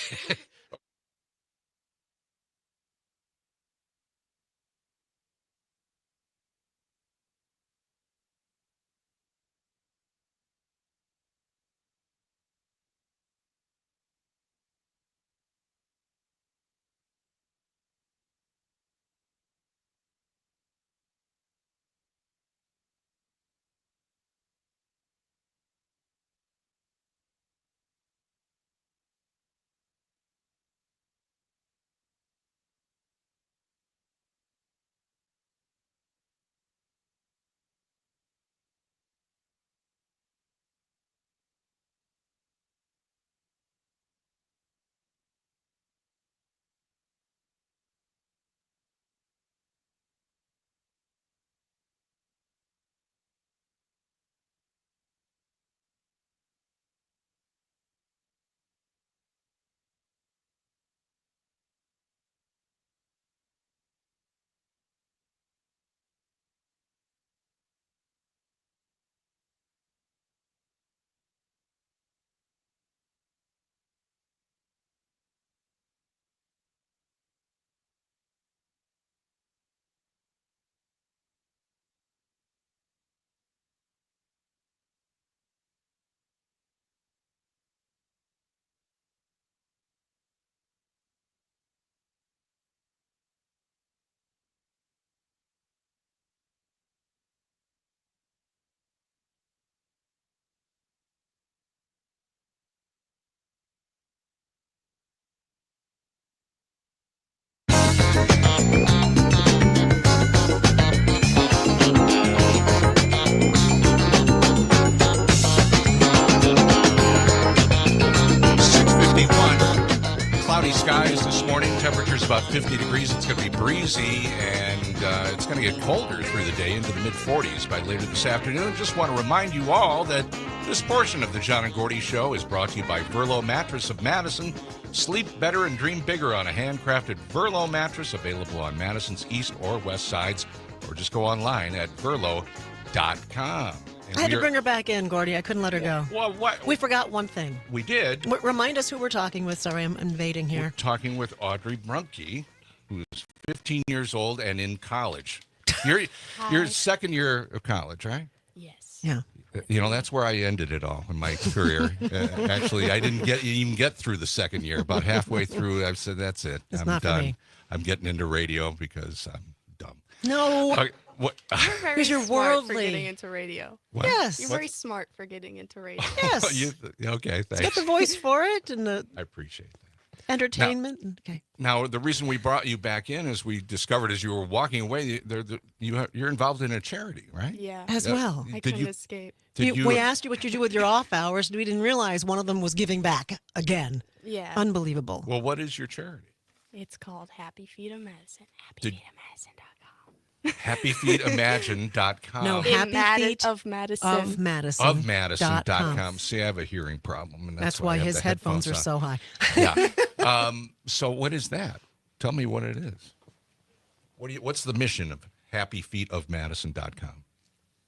morning. Temperature's about 50 degrees. It's going to be breezy, and it's going to get colder through the day into the mid-40s by later this afternoon. Just want to remind you all that this portion of the John and Gordy Show is brought to you by Verlo Mattress of Madison. Sleep better and dream bigger on a handcrafted Verlo mattress available on Madison's east or west sides, or just go online at verlo.com. I had to bring her back in, Gordy. I couldn't let her go. Well, what? We forgot one thing. We did. Remind us who we're talking with. Sorry, I'm invading here. We're talking with Audree Brunke, who's 15 years old and in college. You're second year of college, right? Yes. Yeah. You know, that's where I ended it all in my career. Actually, I didn't even get through the second year. About halfway through, I said, that's it. It's I'm not for done. me. I'm getting into radio because I'm dumb. No. What? You're very Because you're smart for worldly. getting into radio. What? Yes. You're very smart for getting into radio. Yes. Okay, It's got thanks. the voice for it and the I appreciate that. entertainment. Okay. Now, the reason we brought you back in is we discovered as you were walking away, you're involved in a charity, right? Yeah. As well. I Did couldn't you- escape. We asked you what you do with your off hours, and we didn't realize one of them was giving back again. Yeah. Unbelievable. Well, what is your charity? It's called Happy Feet of Medicine. Did- HappyFeetOfMedicine.com. HappyFeetImagine.com. No, In Happy Feet of Medicine. of Madison. Of Madison.com. See, I have a hearing problem. And That's I why have his the headphones are on. so high. Yeah. So what is that? Tell me what it is. What's the mission of HappyFeetOfMadison.com?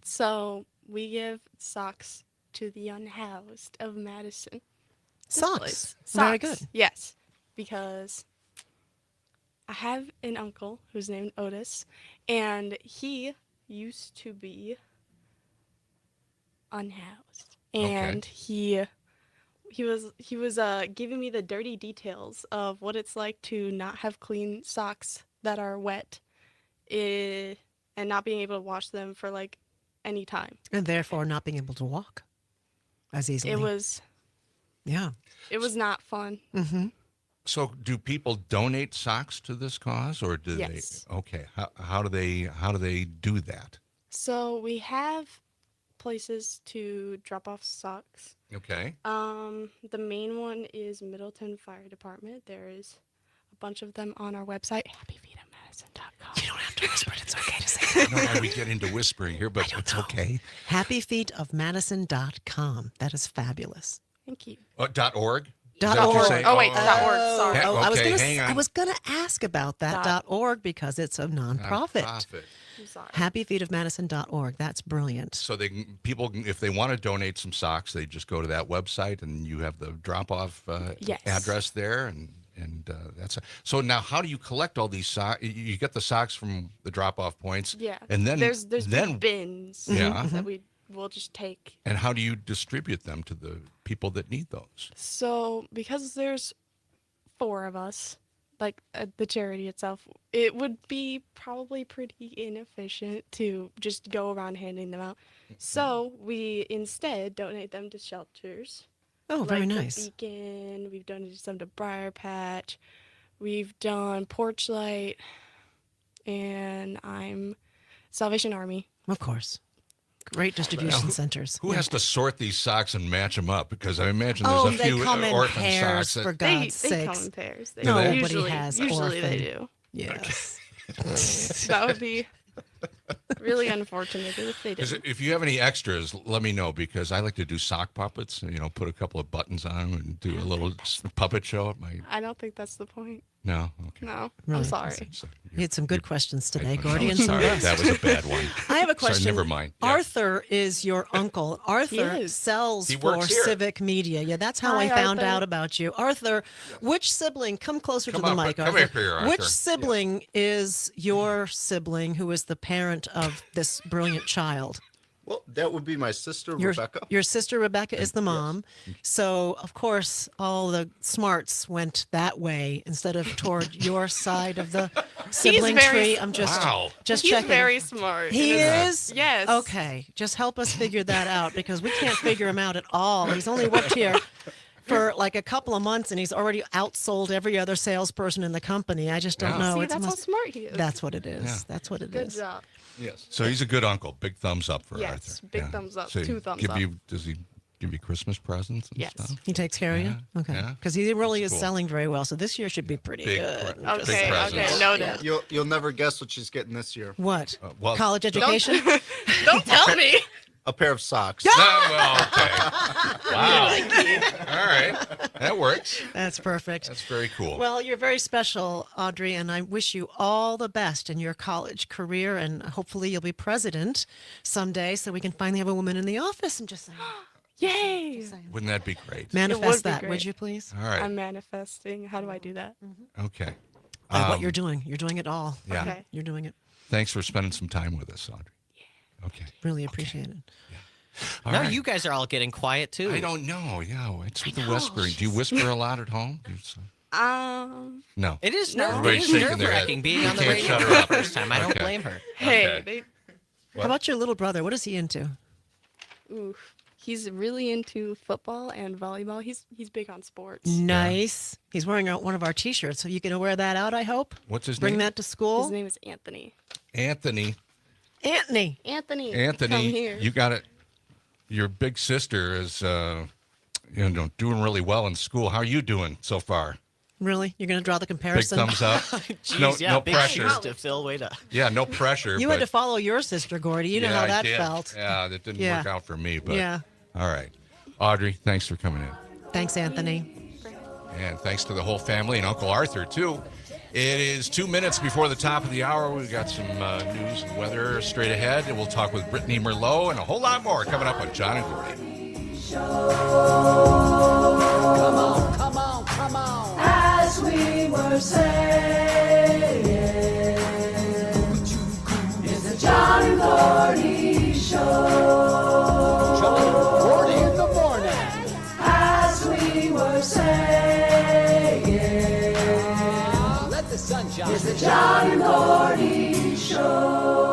So we give socks to the unhoused of Madison. This Socks. place. Very Socks. good. Yes, because I have an uncle who's named Otis, and he used to be unhoused, and he was giving me the dirty details of what it's like to not have clean socks that are wet, and not being able to wash them for like any time. And therefore not being able to walk as easily. It was not fun. Mm-hmm. So do people donate socks to this cause, or do Yes. they? Okay. How do they do that? So we have places to drop off socks. Okay. The main one is Middleton Fire Department. There is a bunch of them on our website, happyfeetofmedicine.com. You don't have to whisper it. It's okay to say I don't know why we get into whispering here, but it's okay. HappyFeetOfMadison.com. That is fabulous. Thank you. .org? Is that .org. what you're saying? Oh, wait, .org. Sorry. Yeah, okay, hang on. I was gonna ask about that .org because it's a nonprofit. I'm sorry. HappyFeetOfMadison.org. That's brilliant. So people, if they want to donate some socks, they just go to that website, and you have the drop-off Yes. address there, and that's so. Now, how do you collect all these socks? You get the socks from the drop-off points, Yeah. and then there's big bins Yeah. that we will just take. And how do you distribute them to the people that need those? So because there's 4 of us, like at the charity itself, it would be probably pretty inefficient to just go around handing them out. So we instead donate them to shelters. Oh, very like nice. The Beacon. We've donated some to Briar Patch. We've done Porchlight, and I'm Salvation Army. Of course. Great distribution centers. Who has to sort these socks and match them up? Because I imagine Oh, there's a they few come in orphan pairs, socks. for They God's sakes. come in pairs. They Do they? Nobody usually, has usually they orphan. do. Yes. That would be really unfortunate if they did. If you have any extras, let me know, because I like to do sock puppets. Put a couple of buttons on them and do a little puppet show at my. I don't think that's the point. No, okay. No, Really? I'm sorry. You had some good questions today, I'm Gordy, and some sorry, best. that was a bad one. I have a question. Sorry, never mind. Yeah. Arthur is your uncle. Arthur is. sells He for works here. Civic Media. Yeah, that's how Hi, I found Arthur. out about you. Arthur, which sibling, come closer Come to the on, mic, come Arthur. here, Arthur. Which sibling is your sibling who is the parent of this brilliant child? Well, that would be my sister, Your, Rebecca. your sister Rebecca is the mom. So, of course, all the smarts went that way instead of toward your side of the sibling very tree. I'm just He's checking. very smart. He is? Yes. Okay. Just help us figure that out because we can't figure him out at all. He's only worked here for like a couple of months and he's already outsold every other salesperson in the company. I just don't know. See, It's that's how smart he is. That's what it is. Yeah. That's what it Good is. job. Yes. So he's a good uncle. Big thumbs up for Yes, Arthur. big thumbs up. So 2 thumbs give up. Does he give you Christmas presents and Yes. stuff? He takes care of you? Yeah, Okay. yeah. Because he really That's is cool. selling very well. So this year should be pretty Big good. pre- big Okay, presents. noted. You'll never guess what she's getting this year. What? Well, College education? Don't tell me. A pair of socks. well, okay. Wow. All right. That works. That's perfect. That's very cool. Well, you're very special, Audrey, and I wish you all the best in your college career. And hopefully, you'll be president someday, so we can finally have a woman in the office. And just saying, Yay. Wouldn't that be great? manifest be that, would great. you please? All right. I'm manifesting. How do I do that? Okay. What you're doing? You're doing it all. Yeah. Okay. You're doing it. Thanks for spending some time with us, Audrey. Okay. Really appreciate it. All No, right. you guys are all getting quiet too. I don't know. Yeah, it's with the whispering. Do you whisper a lot at home? No. It is No. nerve. It Everybody's is shaking their nerve-wracking head. being You on the can't radio shut for her the up. first time. I don't Okay. blame her. Hey, Okay. How about your little brother? What is he into? he's really into football and volleyball. He's big on sports. Nice. He's wearing one of our T-shirts, so you can wear that out. I hope. What's his Bring name? that to school. His name is Anthony. Anthony. Anthony. Anthony, come Anthony, here. you got it. Your big sister is, doing really well in school. How are you doing so far? Really? You're going to draw the Big comparison? thumbs up. Jeez, yeah, no big pressure. shoes to fill. Way to. Yeah, no pressure. You but had to follow your sister, Gordy. You know yeah, how I that did. felt. Yeah, that didn't Yeah. work out for me. But Yeah. all right, Audrey, thanks for coming in. Thanks, Anthony. And thanks to the whole family and Uncle Arthur, too. It is 2 minutes before the top of the hour. We've got some news and weather straight ahead. And we'll talk with Brittany Merlot and a whole lot more coming up on John and Gordy. Come on, come on, come on. As we were saying, it's the John and Gordy Show. John and Gordy in the morning. As we were saying, let the sun shine. It's the John and Gordy Show.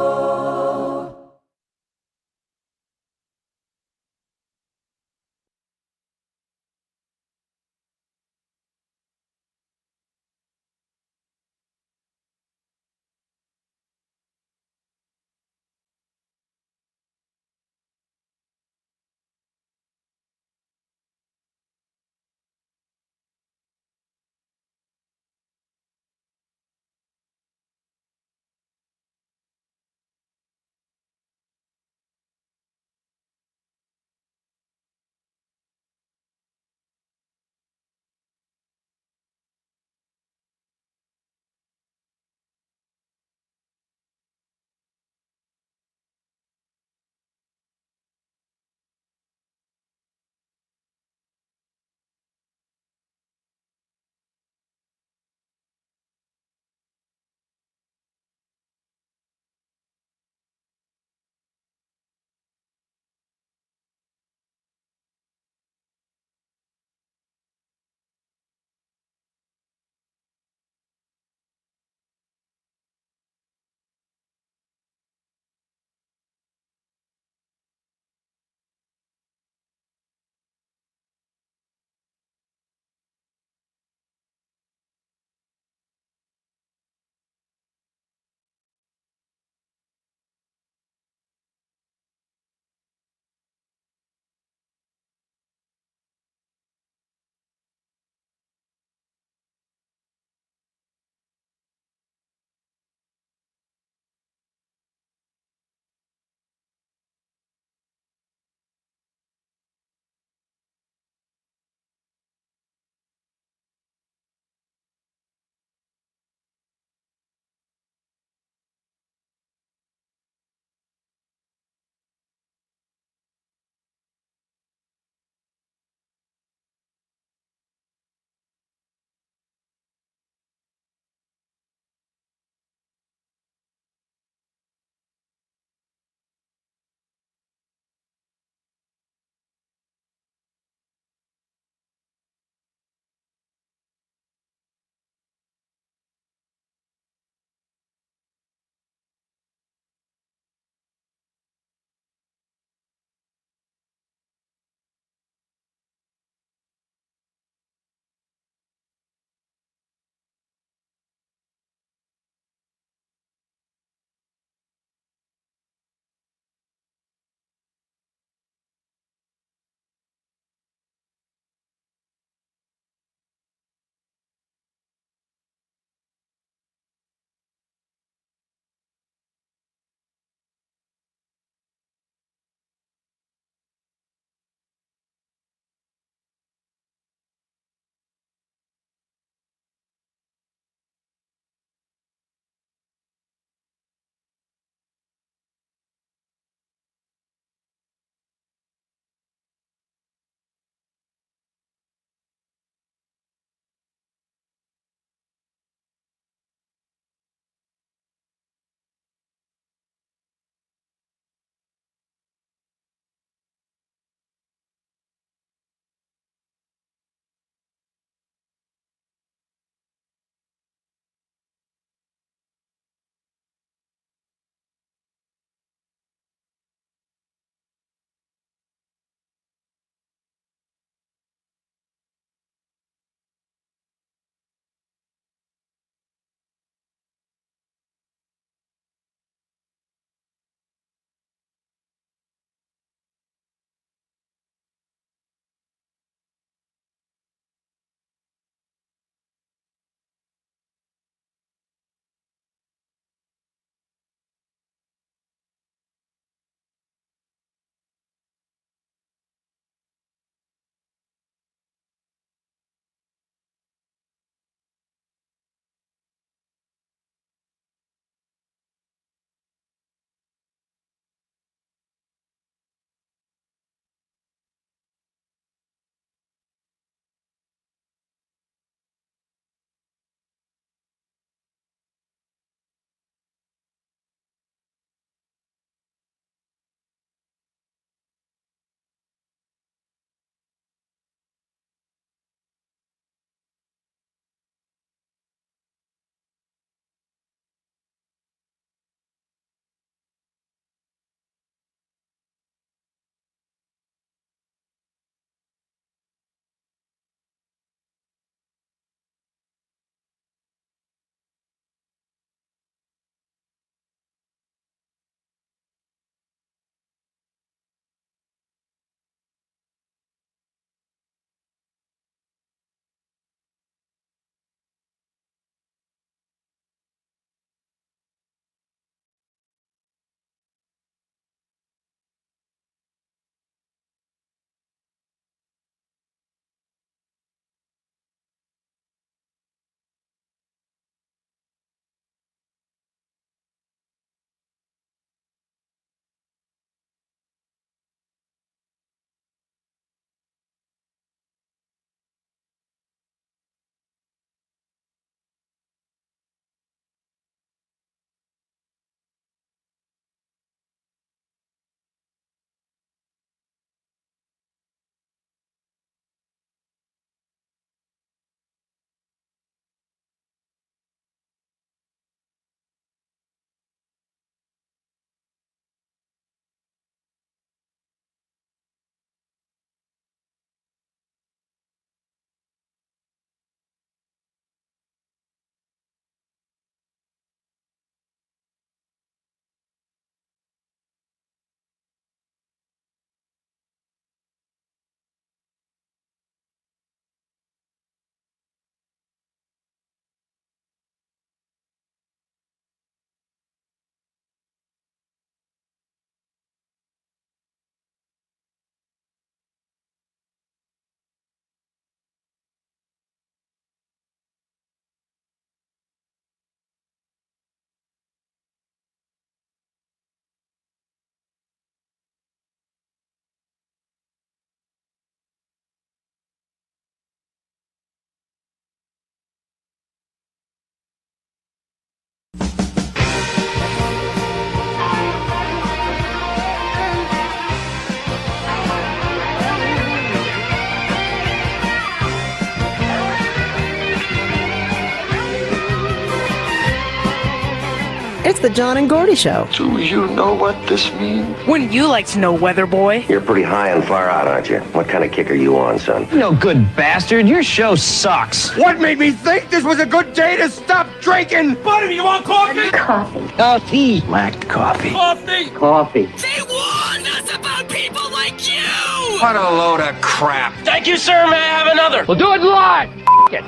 It's the John and Gordy Show. Do you know what this means? Wouldn't you like to know, weather boy? You're pretty high and far out, aren't you? What kind of kick are you on, son? No good bastard. Your show sucks. What made me think this was a good day to stop drinking? Buddy, you want coffee? Coffee. Lacked coffee. Coffee. They warned us about people like you! What a load of crap. Thank you, sir. May I have another? We'll do it live.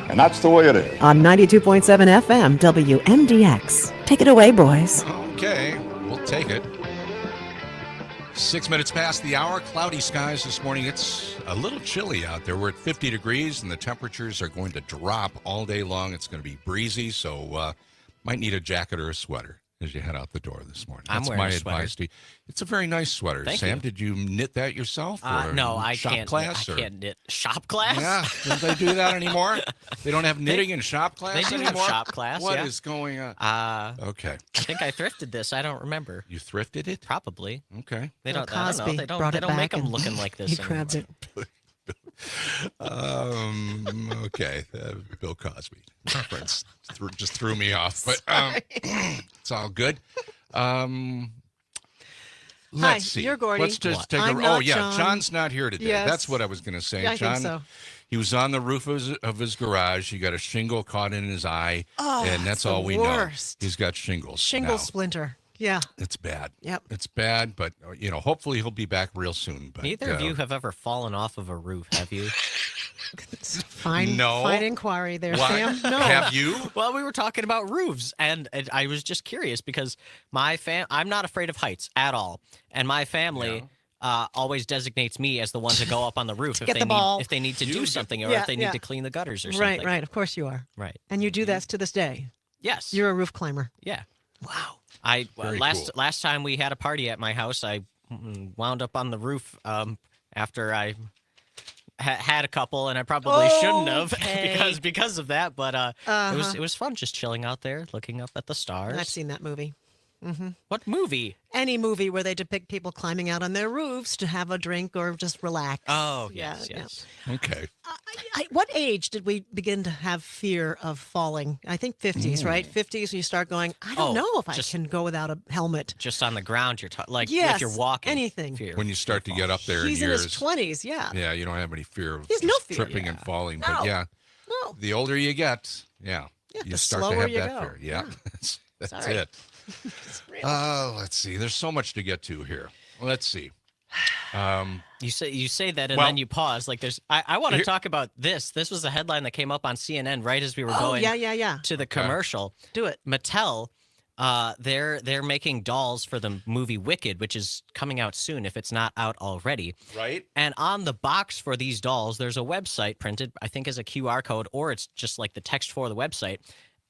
And that's the way it is. On 92.7 FM, WMDX. Take it away, boys. Okay, we'll take it. 6 minutes past the hour. Cloudy skies this morning. It's a little chilly out there. We're at 50 degrees, and the temperatures are going to drop all day long. It's going to be breezy, so might need a jacket or a sweater as you head out the door this morning. I'm That's wearing my a sweater. advice to you. It's a very nice sweater. Thank Sam, you. did you knit that yourself? Or No, I shop can't. class, I or? can't knit. Shop class? Yeah, don't they do that anymore? They don't have knitting in shop class They do anymore? have shop class. What yeah. is going on? Okay. I think I thrifted this. I don't remember. You thrifted it? Probably. Okay. They don't. I don't know. Cosby They don't. brought They it don't make back them and looking like this He anymore. grabbed it. Okay. Bill Cosby reference just threw me off, but it's all good. Let's see. you're Gordy. Let's just take I'm a. not Oh yeah, John. John's not here today. Yes. That's what I was going to say. Yeah, I John, think so. he was on the roof of his garage. He got a shingle caught in his eye, Oh, and that's the all we worst. know. He's got shingles. Shingle now. splinter. Yeah. It's bad. Yep. It's bad, but hopefully he'll be back real soon. But Neither of you have ever fallen off of a roof, have you? Fine. No. Fine inquiry there, Why? Sam. No. Have you? Well, we were talking about roofs, and I was just curious because I'm not afraid of heights at all, and my family always designates me as the one to go up on the roof Get the ball. if they need to do something or Yeah, if they need yeah. to clean the gutters or something. Right. Of course you are. Right. And you do that to this day. Yes. You're a roof climber. Yeah. Wow. Very Last time we had a party at my house, I wound up on the roof after I had a couple, and I probably shouldn't have Okay. because of that. But it was fun just chilling out there, looking up at the stars. I've seen that movie. Mm-hmm. What movie? Any movie where they depict people climbing out on their roofs to have a drink or just relax. Oh, Yeah, yes. Okay. What age did we begin to have fear of falling? I think 50s, right? 50s, you start going, I don't know if I can go without a helmet. Just on the ground, like Yes, if you're walking. anything. Fear. When you start to get up there He's in in years, his 20s, yeah. yeah, you don't have any fear of He has no just fear, tripping and falling. No. But yeah, No. the older you get, you the start to slower have you that go. fear. Yeah, Yeah. that's Sorry. it. Let's see. There's so much to get to here. Let's see. You say that and Well, then you pause. Like I want to here- talk about this. This was a headline that came up on CNN right as we were Oh, going yeah. to the commercial. Do it. Mattel, they're making dolls for the movie Wicked, which is coming out soon if it's not out already. Right. And on the box for these dolls, there's a website printed, I think as a QR code, or it's just like the text for the website.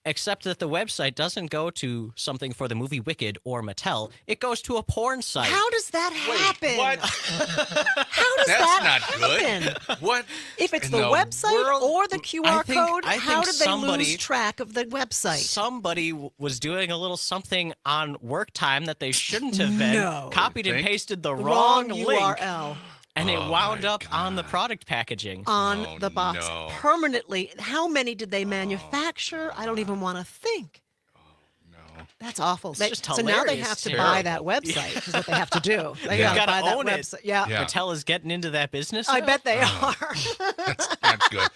Except that the website doesn't go to something for the movie Wicked or Mattel. It goes to a porn site. How does that happen? What? How does That's that not happen? good. What? If it's in the website world? or the QR code, I how think did they somebody- lose track of the website? Somebody was doing a little something on work time that they shouldn't have been. No. Copied and Think? pasted the wrong link. URL And it Oh wound my up on the product packaging. on Oh, the box no. permanently. How many did they manufacture? I don't even want to think. No. That's awful. It's just so now they hilarious. have to Terrible. buy that website. Is what they have to do. They Yeah. gotta You buy gotta that own it. website. Yeah. Yeah. Mattel is getting into that business. I now? bet they Oh. are. That's not good.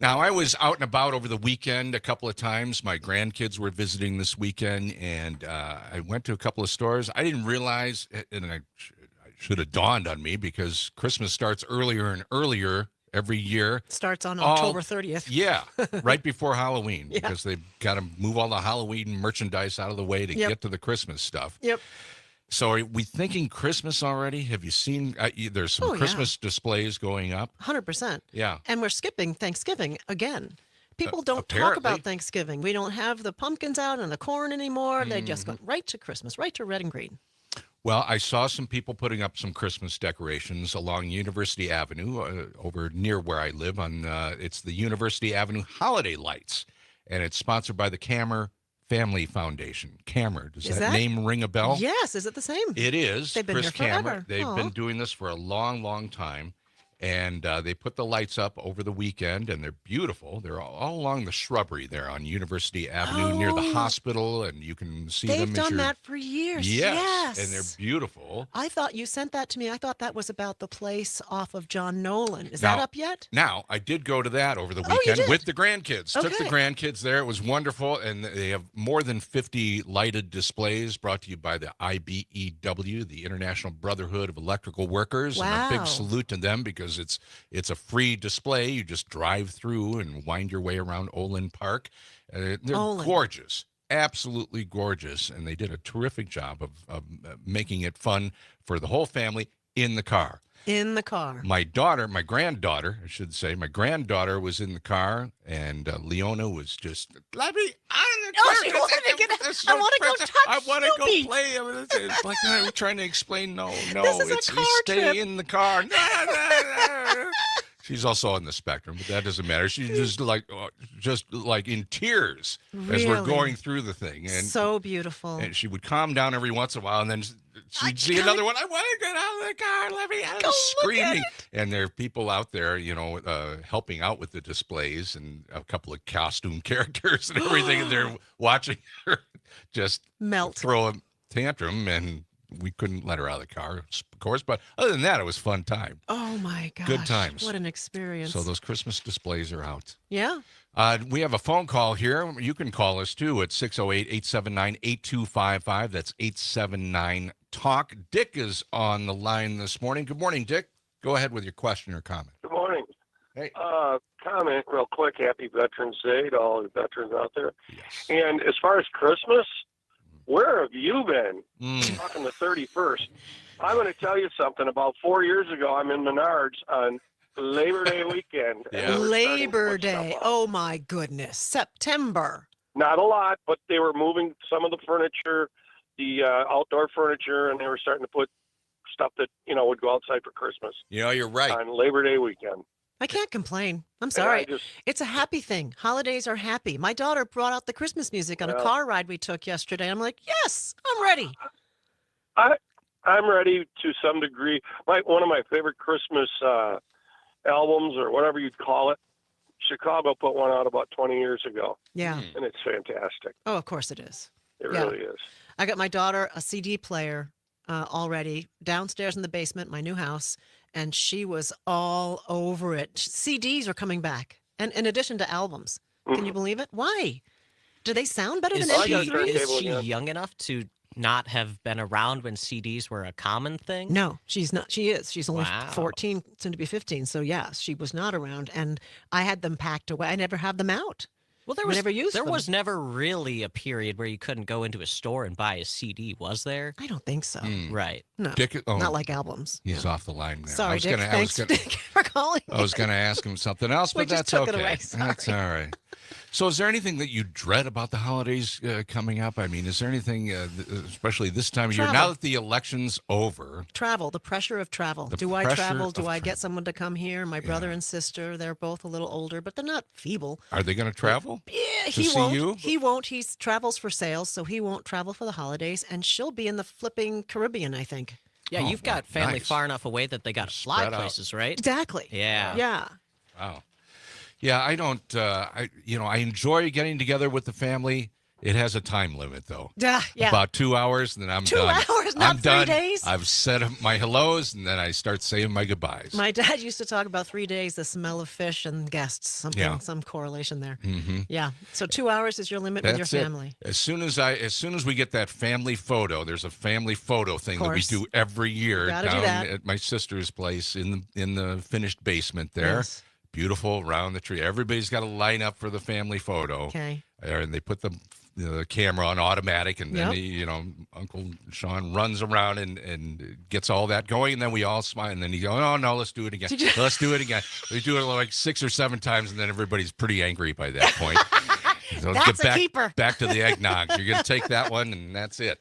Now, I was out and about over the weekend a couple of times. My grandkids were visiting this weekend, and I went to a couple of stores. I didn't realize, and I should have dawned on me, because Christmas starts earlier and earlier every year. Starts on All- October 30th. Yeah, right before Halloween, Yeah. because they've got to move all the Halloween merchandise out of the way to Yep. get to the Christmas stuff. Yep. So are we thinking Christmas already? Have you seen, there's some Oh, yeah. Christmas displays going up? 100%. Yeah. And we're skipping Thanksgiving again. People don't talk apparently. about Thanksgiving. We don't have the pumpkins out and the corn anymore. They just Mm-hmm. went right to Christmas, right to red and green. Well, I saw some people putting up some Christmas decorations along University Avenue over near where I live. It's the University Avenue Holiday Lights, and it's sponsored by the Kammer Family Foundation. Kammer, does Is that that- name ring a bell? Yes. Is it the same? It is. They've been Chris here forever. Kammer. They've Aw. been doing this for a long, long time. And they put the lights up over the weekend, and they're beautiful. They're all along the shrubbery there on University Avenue near the hospital, and you can see them. They've done that for years. Yes. And they're beautiful. I thought you sent that to me. I thought that was about the place off of John Nolan. Is that up yet? Now, I did go to that over the Oh, you weekend did? with the grandkids. Took the Okay. grandkids there. It was wonderful, and they have more than 50 lighted displays brought to you by the IBEW, the International Brotherhood of Electrical Workers. And a Wow. big salute to them because it's a free display. You just drive through and wind your way around Olin Park. They're gorgeous, absolutely gorgeous, and they did a terrific job of making it fun for the whole family in the car. In the car. My granddaughter, I should say, my granddaughter was in the car, and Leona was just, let me out of the car. Oh, she wanted to get out. I want to go touch I want to Snoopy. go play. I mean, it's like I'm trying to explain, no, This is a it's car stay trip. in the car. No. She's also on the spectrum, but that doesn't matter. She's just like in tears as we're Really? going through the thing. And So beautiful. and she would calm down every once in a while, and then she'd see another one. I want to get out of the car. Let me out. Screaming. And there are people out there, helping out with the displays, and a couple of costume characters and everything. And they're watching her just melt, throw a tantrum, and we couldn't let her out of the car, of course. But other than that, it was a fun time. Oh my gosh. Good times. What an experience. So those Christmas displays are out. Yeah. We have a phone call here. You can call us, too, at 608-879-8255. That's 879-TALK. Dick is on the line this morning. Good morning, Dick. Go ahead with your question or comment. Good morning. Hey. Comment real quick. Happy Veterans Day to all the veterans out there. Yes. And as far as Christmas, where have you been? Talking the 31st. I'm going to tell you something. About 4 years ago, I'm in Menards on Labor Day weekend. and they were starting to Labor put stuff Day. up. Oh my goodness. September. Not a lot, but they were moving some of the furniture, the outdoor furniture, and they were starting to put stuff that, would go outside for Christmas. You're right. On Labor Day weekend. I can't complain. I'm And sorry. I just- It's a happy thing. Holidays are happy. My daughter brought out the Christmas music on a Yeah. car ride we took yesterday. I'm like, yes, I'm ready. I'm ready to some degree. One of my favorite Christmas albums, or whatever you'd call it, Chicago put one out about 20 years ago. Yeah. And it's fantastic. Oh, of course it is. It Yeah. really is. I got my daughter a CD player already downstairs in the basement, my new house, and she was all over it. CDs are coming back, and in addition to albums. Can you believe it? Why? Do they sound better Is than she, MP3s? is she young enough to not have been around when CDs were a common thing? No, she's not. She is. She's only Wow. 14, soon to be 15. So, yes, she was not around. And I had them packed away. I never have them out. Well, We never used there them. was never really a period where you couldn't go into a store and buy a CD, was there? I don't think so. Right. No, Dick, not like albums. He's off the line there. Sorry, Dick. Thanks, Dick, for calling. I was going to ask him something else, We but just that's took it okay. away. Sorry. That's all right. So is there anything that you dread about the holidays coming up? I mean, is there anything, especially this time of year, now Travel. that the election's over? Travel, the pressure of travel. The Do I pressure travel? Do of I get someone to come here? My brother and sister, they're both a little older, but they're not feeble. Are they going to travel? Yeah, to he see won't. you? He won't. He travels for sales, so he won't travel for the holidays. And she'll be in the flipping Caribbean, I think. Yeah, Oh, you've got family nice. far enough away that they got to fly Spread out. places, right? Exactly. Yeah. Yeah. Wow. Yeah, I don't. I enjoy getting together with the family. It has a time limit, though. Yeah. About 2 hours, and then I'm 2 done. hours, not I'm 3 done. days? I've said my hellos, and then I start saying my goodbyes. My dad used to talk about 3 days, the smell of fish and guests, something, Yeah. some correlation there. Mm-hmm. Yeah. So 2 hours is your limit with your That's it. family. As soon as we get that family photo, there's a family photo thing that we course. do every year Gotta do down that. at my sister's place in the finished basement there. Yes. Beautiful around the tree. Everybody's got to line up for the family photo. Okay. And they put the camera on automatic, and then Yep. Uncle Sean runs around and gets all that going, and then we all smile, and then he goes, "Oh no, let's do it again. Did you- Let's do it again." We do it like 6 or 7 times, and then everybody's pretty angry by that point. So That's get a keeper. back to the eggnog. You're going to take that one, and that's it.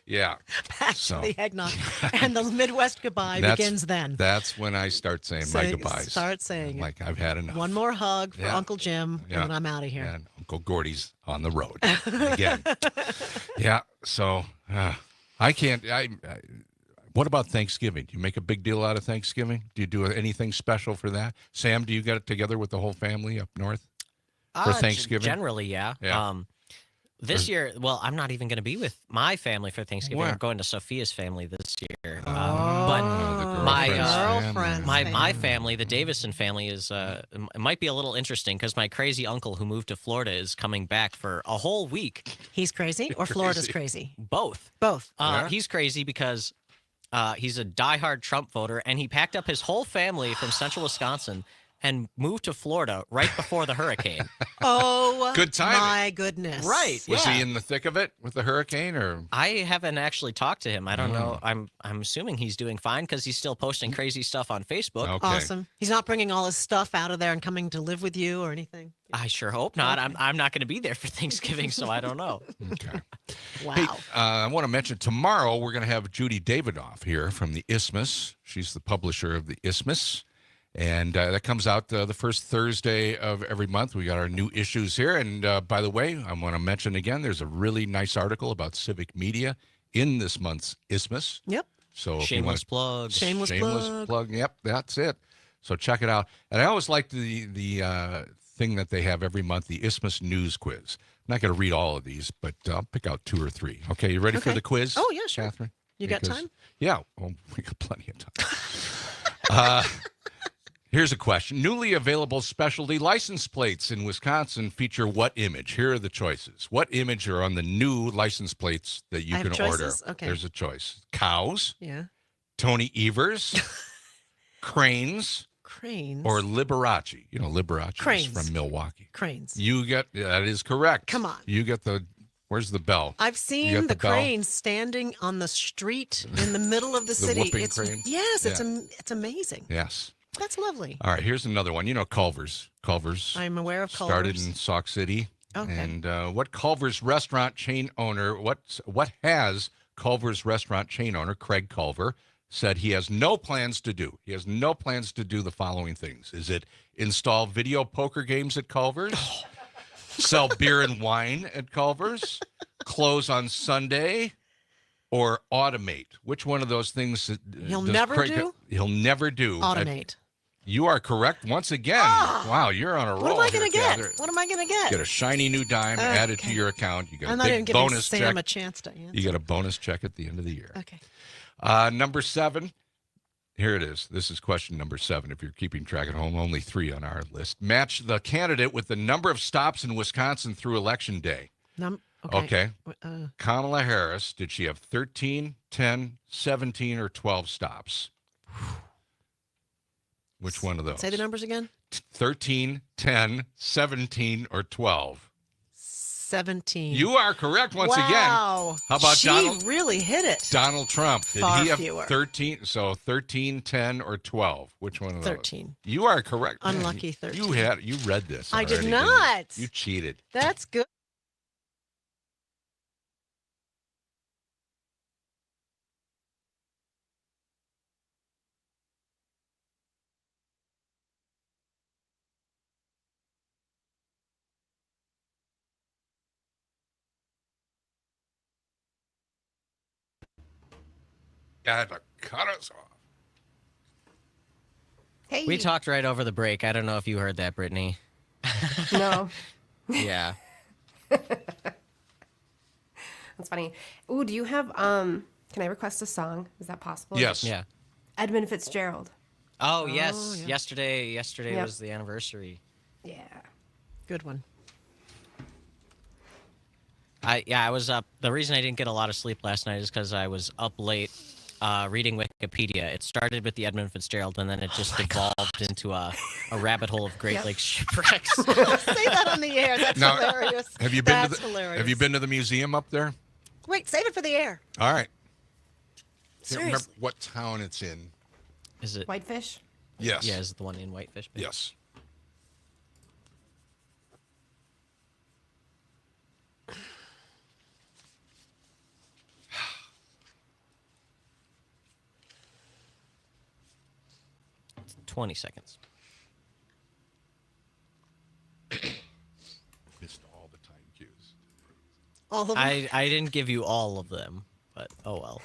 Yeah. Back So. to the eggnog. And the Midwest goodbye begins then. That's when I start saying my goodbyes. Start saying it. Like, I've had enough. One more hug for Yeah. Uncle Jim, Yeah. and then I'm out of here. And Uncle Gordy's on the road again. Yeah. So I can't. What about Thanksgiving? Do you make a big deal out of Thanksgiving? Do you do anything special for that? Sam, do you get it together with the whole family up north for Thanksgiving? Generally, yeah. This year, well, I'm not even going to be with my family for Thanksgiving. Where? I'm going to Sophia's family this year. the But girlfriend's my family, the Davison family, is it might be a little interesting because my crazy uncle who moved to Florida is coming back for a whole week. He's crazy or Florida's crazy? Both. Both. He's crazy because he's a diehard Trump voter, and he packed up his whole family from central Wisconsin and moved to Florida right before the hurricane. Oh, good timing. My goodness. Right. Was he in the thick of it with the hurricane, or? I haven't actually talked to him. I don't know. I'm assuming he's doing fine because he's still posting crazy stuff on Facebook. Okay. Awesome. He's not bringing all his stuff out of there and coming to live with you or anything. I sure hope not. I'm not going to be there for Thanksgiving, so I don't know. Okay. Wow. Hey, I want to mention tomorrow we're going to have Judy Davidoff here from the Isthmus. She's the publisher of the Isthmus. And that comes out the first Thursday of every month. We got our new issues here. And by the way, I want to mention again, there's a really nice article about civic media in this month's Isthmus. Yep. So Shameless plug. Shameless plug. Yep, that's it. So check it out. And I always like the thing that they have every month, the Isthmus News Quiz. I'm not going to read all of these, but I'll pick out 2 or 3. Okay, you ready for the quiz? Oh, yeah, sure. Catherine? You got time? Yeah, well, we got plenty of time. Here's a question. Newly available specialty license plates in Wisconsin feature what image? Here are the choices. What image are on the new license plates that you can order? Okay. There's a choice. Cows, Yeah. Tony Evers, cranes, or Liberace. You know, Liberace is Cranes. from Milwaukee. Cranes. That is correct. Come on. You get where's the bell? I've You seen got the bell? cranes standing on the street in the middle of the city. whooping It's crane? yes, Yeah. it's amazing. Yes. That's lovely. All right, here's another one. You know Culver's. Culver's. I'm aware of Started Culver's. in Sauk City. Okay. And what Culver's restaurant chain owner, what has Culver's restaurant chain owner, Craig Culver, said he has no plans to do? He has no plans to do the following things. Is it install video poker games at Culver's? Sell beer and wine at Culver's? Close on Sunday? Or automate? Which one of those things He'll does never Craig do? He'll never do. Automate. You are correct once again. Wow, you're on a roll. What am I going to here, get? Catherine. What am I going to get? Get a shiny new dime added to your account. You get I'm a not even big giving bonus Sam check. a chance to answer. You get a bonus check at the end of the year. Okay. Number 7. Here it is. This is question number 7. If you're keeping track at home, only 3 on our list. Match the candidate with the number of stops in Wisconsin through Election Day. Okay. Kamala Harris, did she have 13, 10, 17, or 12 stops? Which one of those? Say the numbers again. 13, 10, 17, or 12? 17. You are correct once again. Wow. How about she Donald? really hit it. Donald Trump. Did Far he have fewer. 13? So 13, 10, or 12? Which one of those? 13. You are correct. Unlucky 13. You read this. I did already, didn't not. You cheated. That's good. Got to cut us off. Hey. We talked right over the break. I don't know if you heard that, Brittany. No. Yeah. That's funny. Ooh, do you have can I request a song? Is that possible? Yes. Yeah. Edmund Fitzgerald. Oh, yes. yeah. Yesterday Yep. was the anniversary. Yeah. Good one. I was up. The reason I didn't get a lot of sleep last night is because I was up late reading Wikipedia. It started with the Edmund Fitzgerald, and then it just evolved into a rabbit hole of Great Lakes shipwrecks. Say that on the air. That's Now, hilarious. Have you been That's to the hilarious. Have you been to the museum up there? Wait, save it for the air. All right. Can't remember Seriously. what town it's in. Is it? Whitefish? Yes. Yeah, is it the one in Whitefish Bay? Yes. It's 20 seconds. Missed all the time cues. All of them. I didn't give you all of them, but oh well.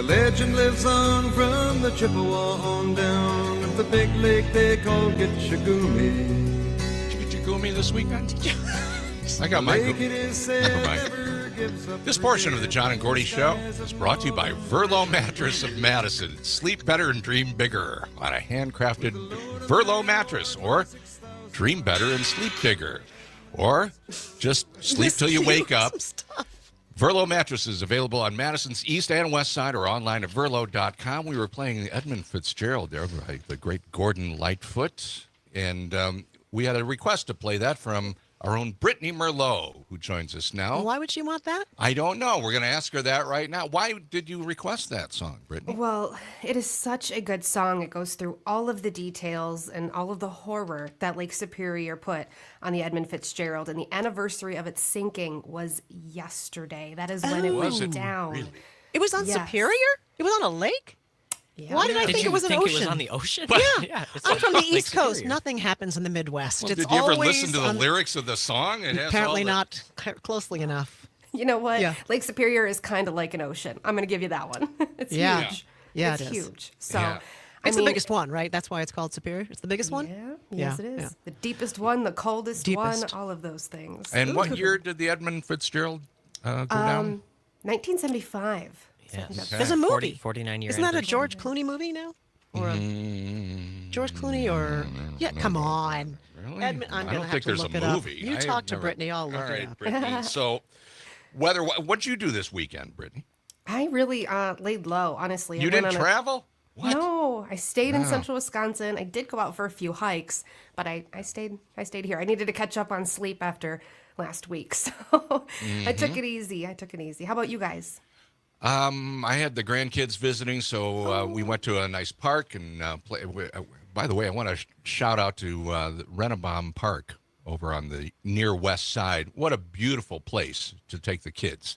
The legend lives on from the Chippewa on down at the big lake they call Gitchagumi. Did you get your gumi this weekend? I got my gumi. Never mind. This portion of the John and Gordy Show is brought to you by Verlo Mattress of Madison. Sleep better and dream bigger on a handcrafted Verlo mattress, or dream better and sleep bigger, or just sleep till you wake up. Verlo mattresses available on Madison's east and west side, or online at verlo.com. We were playing Edmund Fitzgerald there by the great Gordon Lightfoot, and we had a request to play that from our own Brittany Merlot, who joins us now. Why would she want that? I don't know. We're going to ask her that right now. Why did you request that song, Brittany? Well, it is such a good song. It goes through all of the details and all of the horror that Lake Superior put on the Edmund Fitzgerald. And the anniversary of its sinking was yesterday. That is when it went down. Really? It was on Superior? It was on a lake? Yeah. Why did I think it was an ocean? It was on the ocean? Yeah. It's I'm on from the Lake East Coast. Superior. Nothing happens in the Midwest. Well, It's did you ever always listen to the on- lyrics of the song? It has Apparently all the- not closely enough. You know what? Yeah. Lake Superior is kind of like an ocean. I'm going to give you that one. It's Yeah. huge. Yeah, it's it is. huge. So, Yeah. It's the biggest one, right? That's why it's called Superior. It's the biggest one? Yeah, yes, Yeah, it is. yeah. The deepest one, the coldest one, Deepest. all of those things. And what year did the Edmund Fitzgerald go down? 1975. Yes. There's a movie. 49 year Isn't that a anniversary. George Clooney movie now? Or a George Clooney or... Yeah, come on. Really? Edmund, I'm I going don't to have think to there's look a it up. movie. You I have talk to never- Brittany. I'll look All right, it up. Brittany. So, what'd you do this weekend, Brittany? I really laid low, honestly. I You went didn't on a- travel? What? No, I stayed in Oh. central Wisconsin. I did go out for a few hikes, but I stayed here. I needed to catch up on sleep after last week, so I took it easy. How about you guys? I had the grandkids visiting, so we went to a nice park and play. By the way, I want to shout out to the Rennebaum Park over on the near west side. What a beautiful place to take the kids,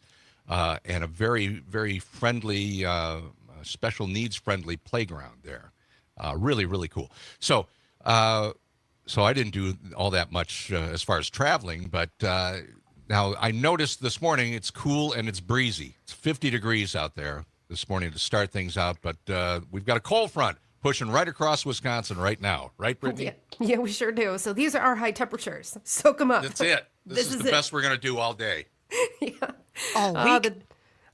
and a very, very friendly, special needs friendly playground there. Really, really cool. So I didn't do all that much as far as traveling, but now I noticed this morning it's cool and it's breezy. It's 50 degrees out there this morning to start things out, but we've got a cold front pushing right across Wisconsin right now. Right, Brittany? Yeah, we sure do. So these are our high temperatures. Soak them up. That's it. This is the best we're going to do all day. All week?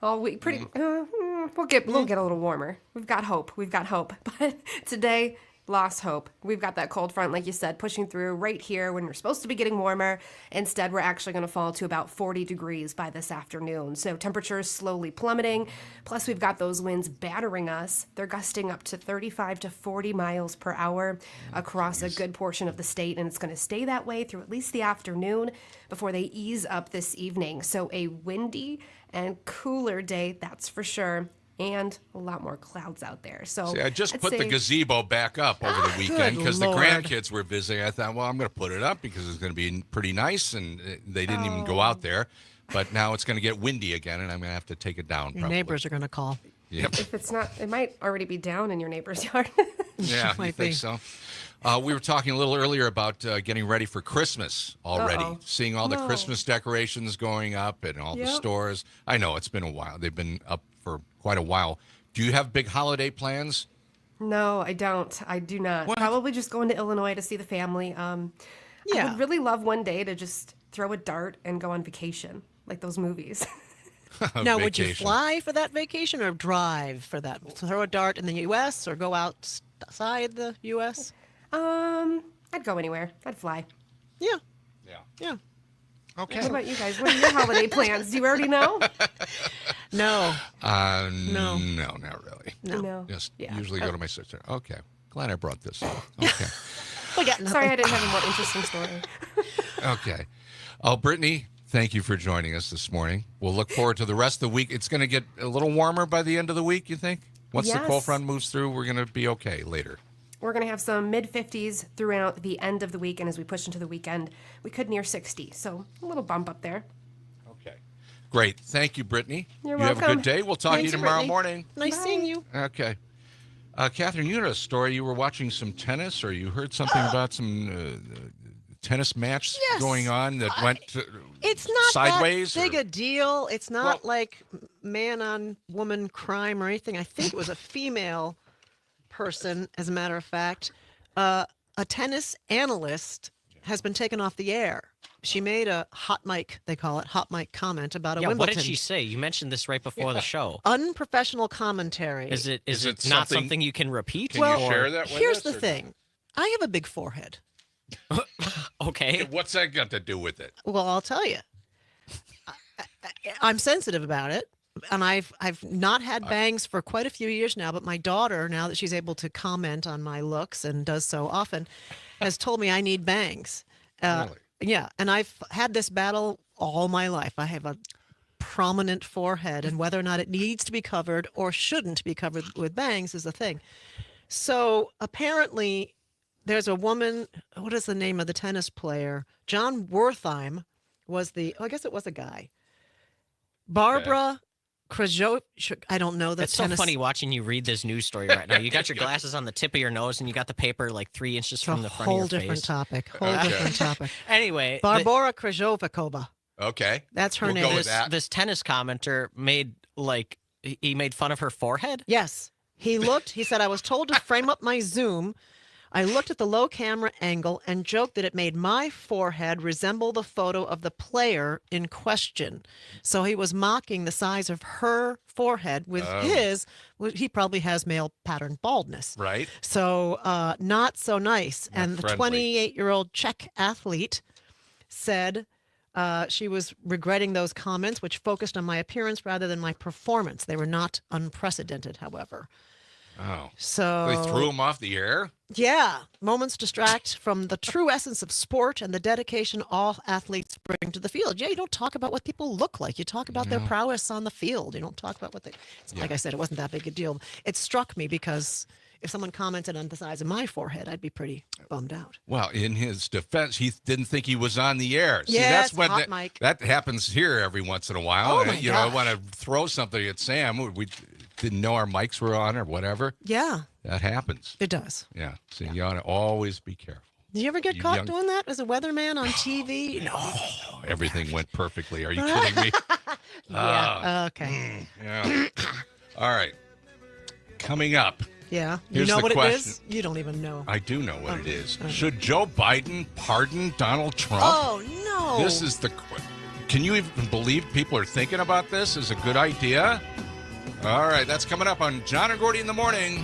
All week. Pretty. We'll get a little warmer. We've got hope. But today, lost hope. We've got that cold front, like you said, pushing through right here when we're supposed to be getting warmer. Instead, we're actually going to fall to about 40 degrees by this afternoon. So temperatures slowly plummeting. Plus, we've got those winds battering us. They're gusting up to 35 to 40 miles per hour across a good portion of the state. And it's going to stay that way through at least the afternoon before they ease up this evening. So a windy and cooler day, that's for sure. And a lot more clouds out there. So See, I just I'd put the say- gazebo back up over the weekend because the Lord. grandkids were visiting. I thought, well, I'm going to put it up because it's going to be pretty nice, and they didn't even go out there. But now it's going to get windy again, and I'm going to have to take it down. Your probably. neighbors are going to call. Yep. If it's not, it might already be down in your neighbor's yard. Yeah, you Might think be. so? We were talking a little earlier about getting ready for Christmas already, Uh-oh. seeing all the No. Christmas decorations going up and all the Yep. stores. I know it's been a while. They've been up for quite a while. Do you have big holiday plans? No, I don't. I do not. What? Probably just going to Illinois to see the family. I Yeah. would really love one day to just throw a dart and go on vacation, like those movies. Now, would you Vacation. fly for that vacation or drive for that? Throw a dart in the U.S. or go outside the U.S.? I'd go anywhere. I'd fly. Yeah. Yeah. Yeah. Okay. What about you guys? What are your holiday plans? Do you already know? No. No, not really. No. Just Yeah. usually go to my sister. Okay. Glad I brought this up. Okay. We got Sorry, I nothing. didn't have a more interesting story. Okay. Oh, Brittany, thank you for joining us this morning. We'll look forward to the rest of the week. It's going to get a little warmer by the end of the week, you think? Once the cold Yes. front moves through, we're going to be okay later. We're going to have some mid-50s throughout the end of the week, and as we push into the weekend, we could near 60. So a little bump up there. Okay. Great. Thank you, Brittany. You're you have a welcome. good day. We'll talk to you Thanks, tomorrow Brittany. morning. Nice seeing you. Okay. Catherine, you had a story. You were watching some tennis, or you heard something about some tennis match Yes. going on that went It's not sideways? that big or- a deal. It's not like man on woman crime or anything. I think it was a female person, as a matter of fact. A tennis analyst has been taken off the air. She made a hot mic, they call it, hot mic comment about a Yeah, Wimbledon. what did she say? You mentioned this right before the show. Unprofessional commentary. Is it Is it not something- something you can repeat? Can you share that with Here's us, the or no? thing. I have a big forehead. Okay. What's that got to do with it? Well, I'll tell you. I'm sensitive about it, and I've not had bangs for quite a few years now. But my daughter, now that she's able to comment on my looks and does so often, has told me I need bangs. Really? Yeah, and I've had this battle all my life. I have a prominent forehead, and whether or not it needs to be covered or shouldn't be covered with bangs is a thing. So apparently, there's a woman. What is the name of the tennis player? John Wertheim was the. Oh, I guess it was a guy. Barbara Krajov. I don't know the It's tennis. so funny watching you read this news story right now. You got your glasses on the tip of your nose, and you got the paper like 3 inches It's from a the front of your whole different face. topic. Whole different topic. Anyway, Barbara Krajovakova. Okay. That's her We'll name. go with that. This tennis commenter made he made fun of her forehead. Yes. He said, I was told to frame up my Zoom. I looked at the low camera angle and joked that it made my forehead resemble the photo of the player in question. So he was mocking the size of her forehead with his. He probably has male pattern baldness. Right. So not so nice. Not and the friendly. 28-year-old Czech athlete said she was regretting those comments, which focused on my appearance rather than my performance. They were not unprecedented, however. Oh. So They threw him off the air? yeah, moments distract from the true essence of sport and the dedication all athletes bring to the field. Yeah, you don't talk about what people look like. You talk about their prowess on the field. You don't talk about what they. Like I said, it wasn't that big a deal. It struck me because if someone commented on the size of my forehead, I'd be pretty bummed out. Well, in his defense, he didn't think he was on the air. See, Yes, that's when hot mic. that happens here every once in a while. Oh, my You know, I gosh. want to throw something at Sam. We didn't know our mics were on or whatever. Yeah, That happens. it does. Yeah. So you ought to always be careful. Did you ever get You caught young- doing that as a weatherman on TV? No. Oh, everything went perfectly. Are you kidding me? Yeah. Okay. Yeah. All right. Coming up. Yeah. You Here's know the what question. it is? You don't even know. I do know what it Okay. is. Okay. Should Joe Biden pardon Donald Trump? Oh no. This is the. Can you even believe people are thinking about this as a good idea? All right, that's coming up on John and Gordy in the morning.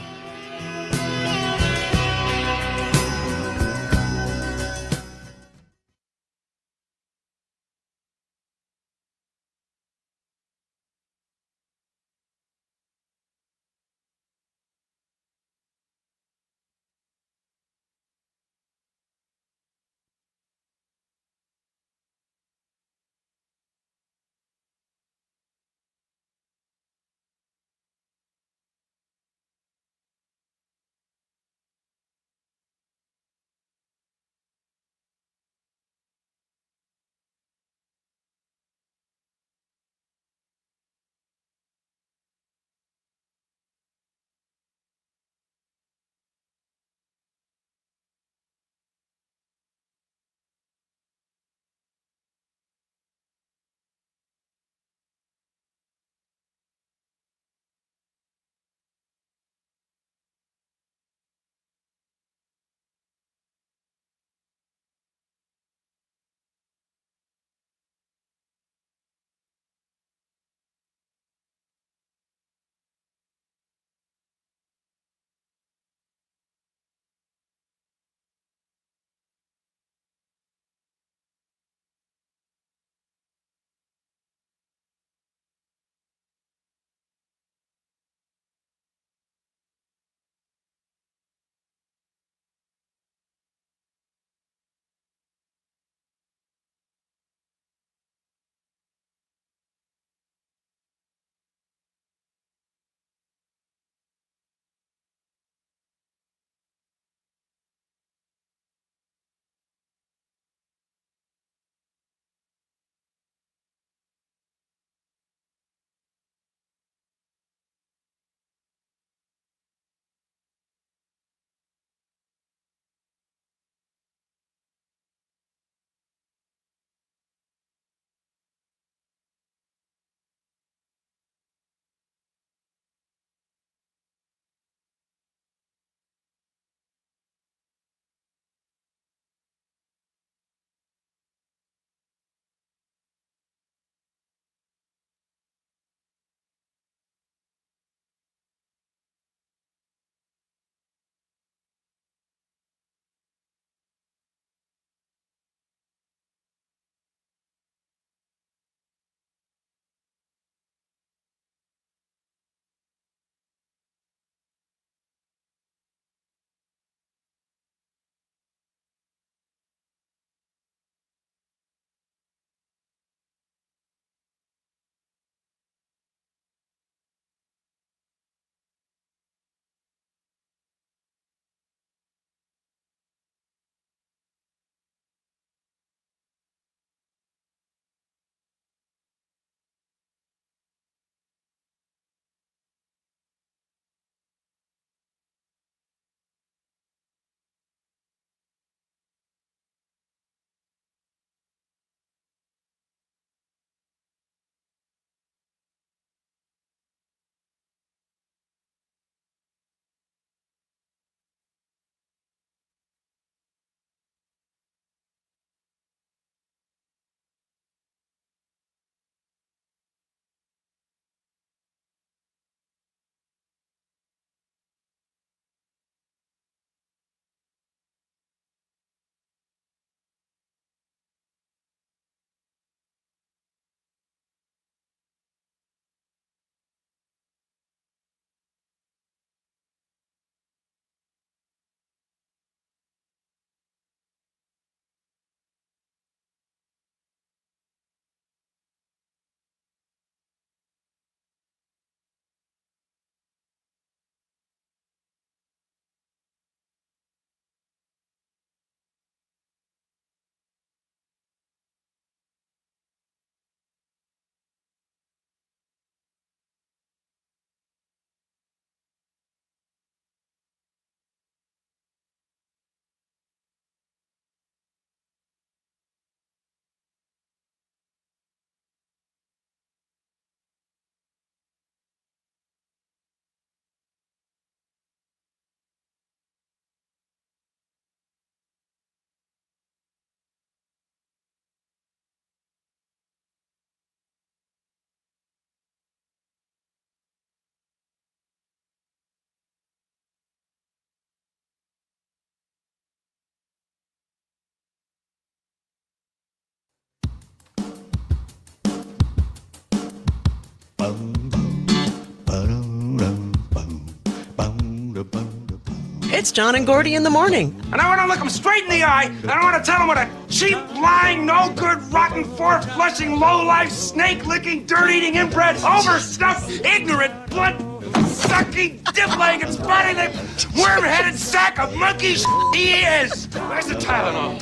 It's John and Gordy in the morning. And I want to look him straight in the eye, and I want to tell him what a cheap, lying, no good, rotten, four-flushing, low-life, snake-licking, dirt-eating, inbred, overstuffed, ignorant, blood-sucking, dip-legged, spotty-lipped, worm-headed sack of monkey he is. Where's the Tylenol?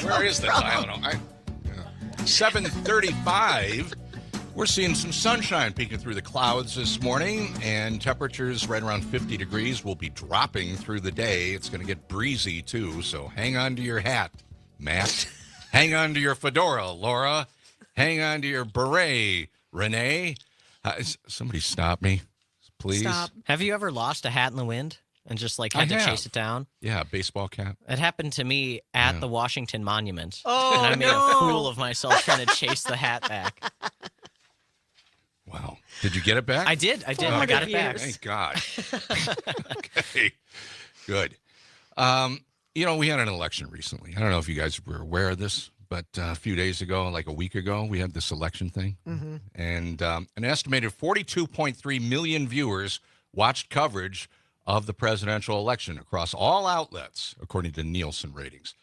Where is the Tylenol? 7:35. We're seeing some sunshine peeking through the clouds this morning, and temperatures right around 50 degrees will be dropping through the day. It's going to get breezy, too, so hang on to your hat, Matt. Hang on to your fedora, Laura. Hang on to your beret, Renee. Somebody stop me, please. Stop. Have you ever lost a hat in the wind and just like had to chase it down? Yeah, baseball cap. It happened to me at the Washington Monument. Oh, and I made no. a fool of myself trying to chase the hat back. Wow. Did you get it back? I did. I got it back. Thank God. Okay. Good. We had an election recently. I don't know if you guys were aware of this, but a few days ago, like a week ago, we had this election thing. Mm-hmm. And an estimated 42.3 million viewers watched coverage of the presidential election across all outlets, according to Nielsen ratings.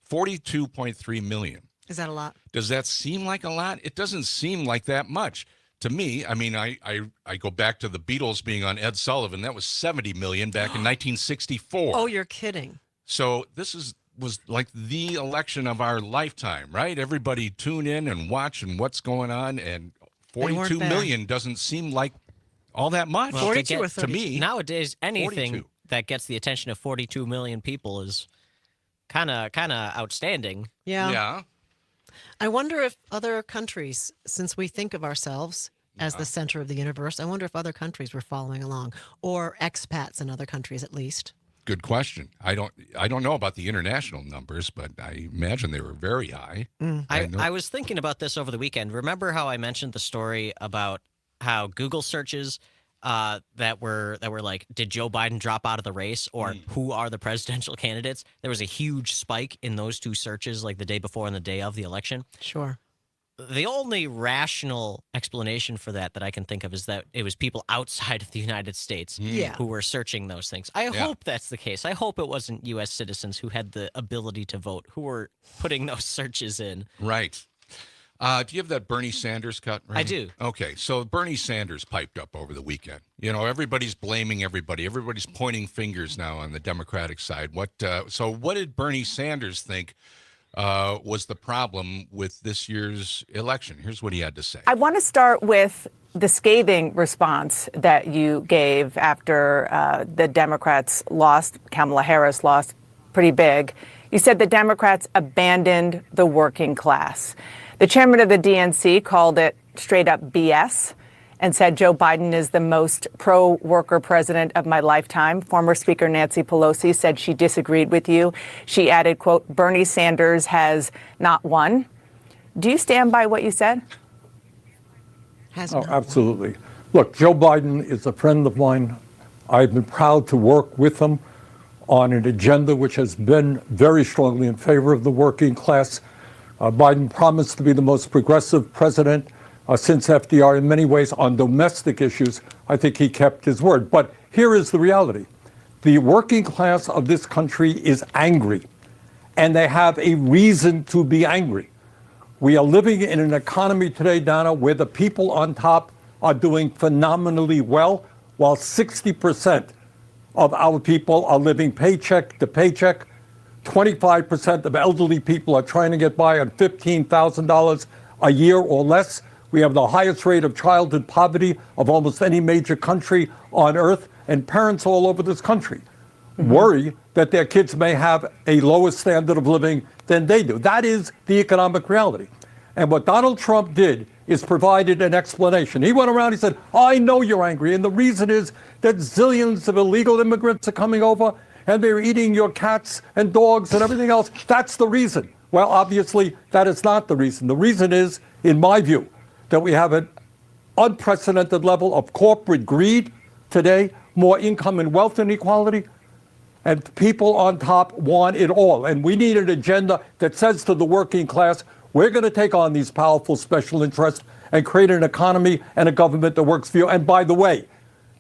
42.3 million. Is that a lot? Does that seem like a lot? It doesn't seem like that much. To me, I mean, I go back to the Beatles being on Ed Sullivan. That was 70 million back in 1964. Oh, you're kidding. So this was like the election of our lifetime, right? Everybody tune in and watch and what's going on, and 42 million doesn't seem like all that much. Well, 42 or 30. To me. Nowadays, anything 42. that gets the attention of 42 million people is kind of outstanding. Yeah. Yeah. I wonder if other countries, since we think of ourselves as the center of the universe, I wonder if other countries were following along, or expats in other countries at least. Good question. I don't know about the international numbers, but I imagine they were very high. I was thinking about this over the weekend. Remember how I mentioned the story about how Google searches that were like, did Joe Biden drop out of the race, or who are the presidential candidates? There was a huge spike in those two searches, like the day before and the day of the election. Sure. The only rational explanation for that I can think of is that it was people outside of the United States who were searching those things. I hope that's the case. I hope it wasn't U.S. citizens who had the ability to vote who were putting those searches in. Right. Do you have that Bernie Sanders cut? Right? I do. Okay, so Bernie Sanders piped up over the weekend. You know, everybody's blaming everybody. Everybody's pointing fingers now on the Democratic side. What did Bernie Sanders think was the problem with this year's election? Here's what he had to say. I want to start with the scathing response that you gave after the Democrats lost, Kamala Harris lost pretty big. You said the Democrats abandoned the working class. The chairman of the DNC called it straight up BS and said Joe Biden is the most pro-worker president of my lifetime. Former Speaker Nancy Pelosi said she disagreed with you. She added, quote, Bernie Sanders has not won. Do you stand by what you said? Absolutely. Look, Joe Biden is a friend of mine. I've been proud to work with him on an agenda which has been very strongly in favor of the working class. Biden promised to be the most progressive president since FDR in many ways on domestic issues. I think he kept his word. But here is the reality. The working class of this country is angry, and they have a reason to be angry. We are living in an economy today, Donna, where the people on top are doing phenomenally well, while 60% of our people are living paycheck to paycheck. 25% of elderly people are trying to get by on $15,000 a year or less. We have the highest rate of childhood poverty of almost any major country on earth, and parents all over this country worry that their kids may have a lower standard of living than they do. That is the economic reality. And what Donald Trump did is provided an explanation. He went around, he said, I know you're angry, and the reason is that zillions of illegal immigrants are coming over, and they're eating your cats and dogs and everything else. That's the reason. Well, obviously, that is not the reason. The reason is, in my view, that we have an unprecedented level of corporate greed today, more income and wealth inequality, and people on top want it all. And we need an agenda that says to the working class, we're going to take on these powerful special interests, and create an economy and a government that works for you. And by the way,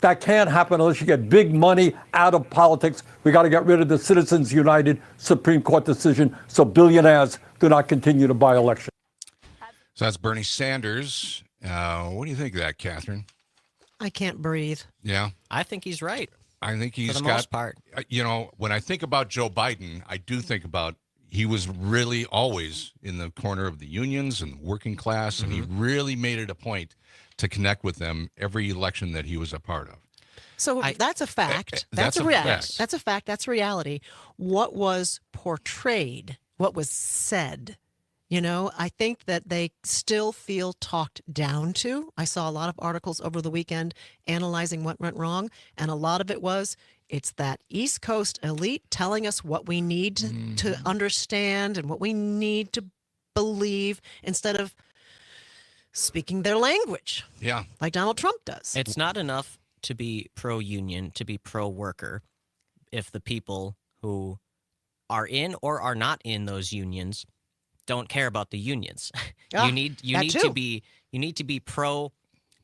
that can't happen unless you get big money out of politics. We got to get rid of the Citizens United Supreme Court decision so billionaires do not continue to buy elections. So that's Bernie Sanders. What do you think of that, Catherine? I can't breathe. Yeah. I think he's right. I think he's for the got, most part. When I think about Joe Biden, I do think about he was really always in the corner of the unions and the working class, and he really made it a point to connect with them every election that he was a part of. So that's a fact. That's a reality. fact. That's a fact. That's reality. What was portrayed, what was said, I think that they still feel talked down to. I saw a lot of articles over the weekend analyzing what went wrong, and a lot of it was it's that East Coast elite telling us what we need to understand and what we need to believe instead of speaking their language. Yeah. Like Donald Trump does. It's not enough to be pro-union, to be pro-worker, if the people who are in or are not in those unions don't care about the unions. You need to be pro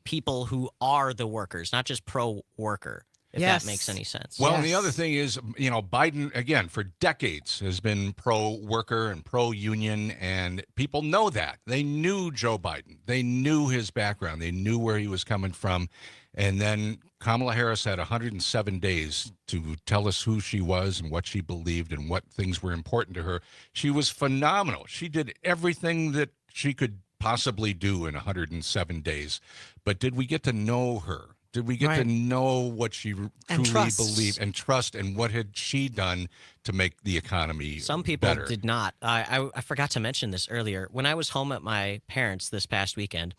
people who are the workers, not just pro worker. If that makes any sense. Well, and the other thing is, Biden, again, for decades has been pro-worker and pro-union, and people know that. They knew Joe Biden. They knew his background. They knew where he was coming from. And then Kamala Harris had 107 days to tell us who she was and what she believed and what things were important to her. She was phenomenal. She did everything that she could possibly do in 107 days. But did we get to know her? Did we get to know what she truly believed and trust, and what had she done to make the economy Some people better? did not. I forgot to mention this earlier. When I was home at my parents' this past weekend,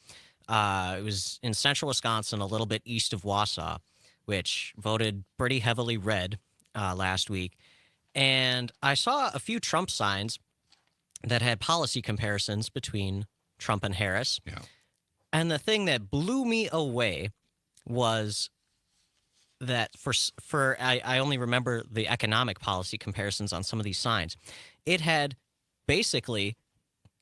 it was in central Wisconsin, a little bit east of Wausau, which voted pretty heavily red last week. And I saw a few Trump signs that had policy comparisons between Trump and Harris. Yeah. And the thing that blew me away was that I only remember the economic policy comparisons on some of these signs. It had basically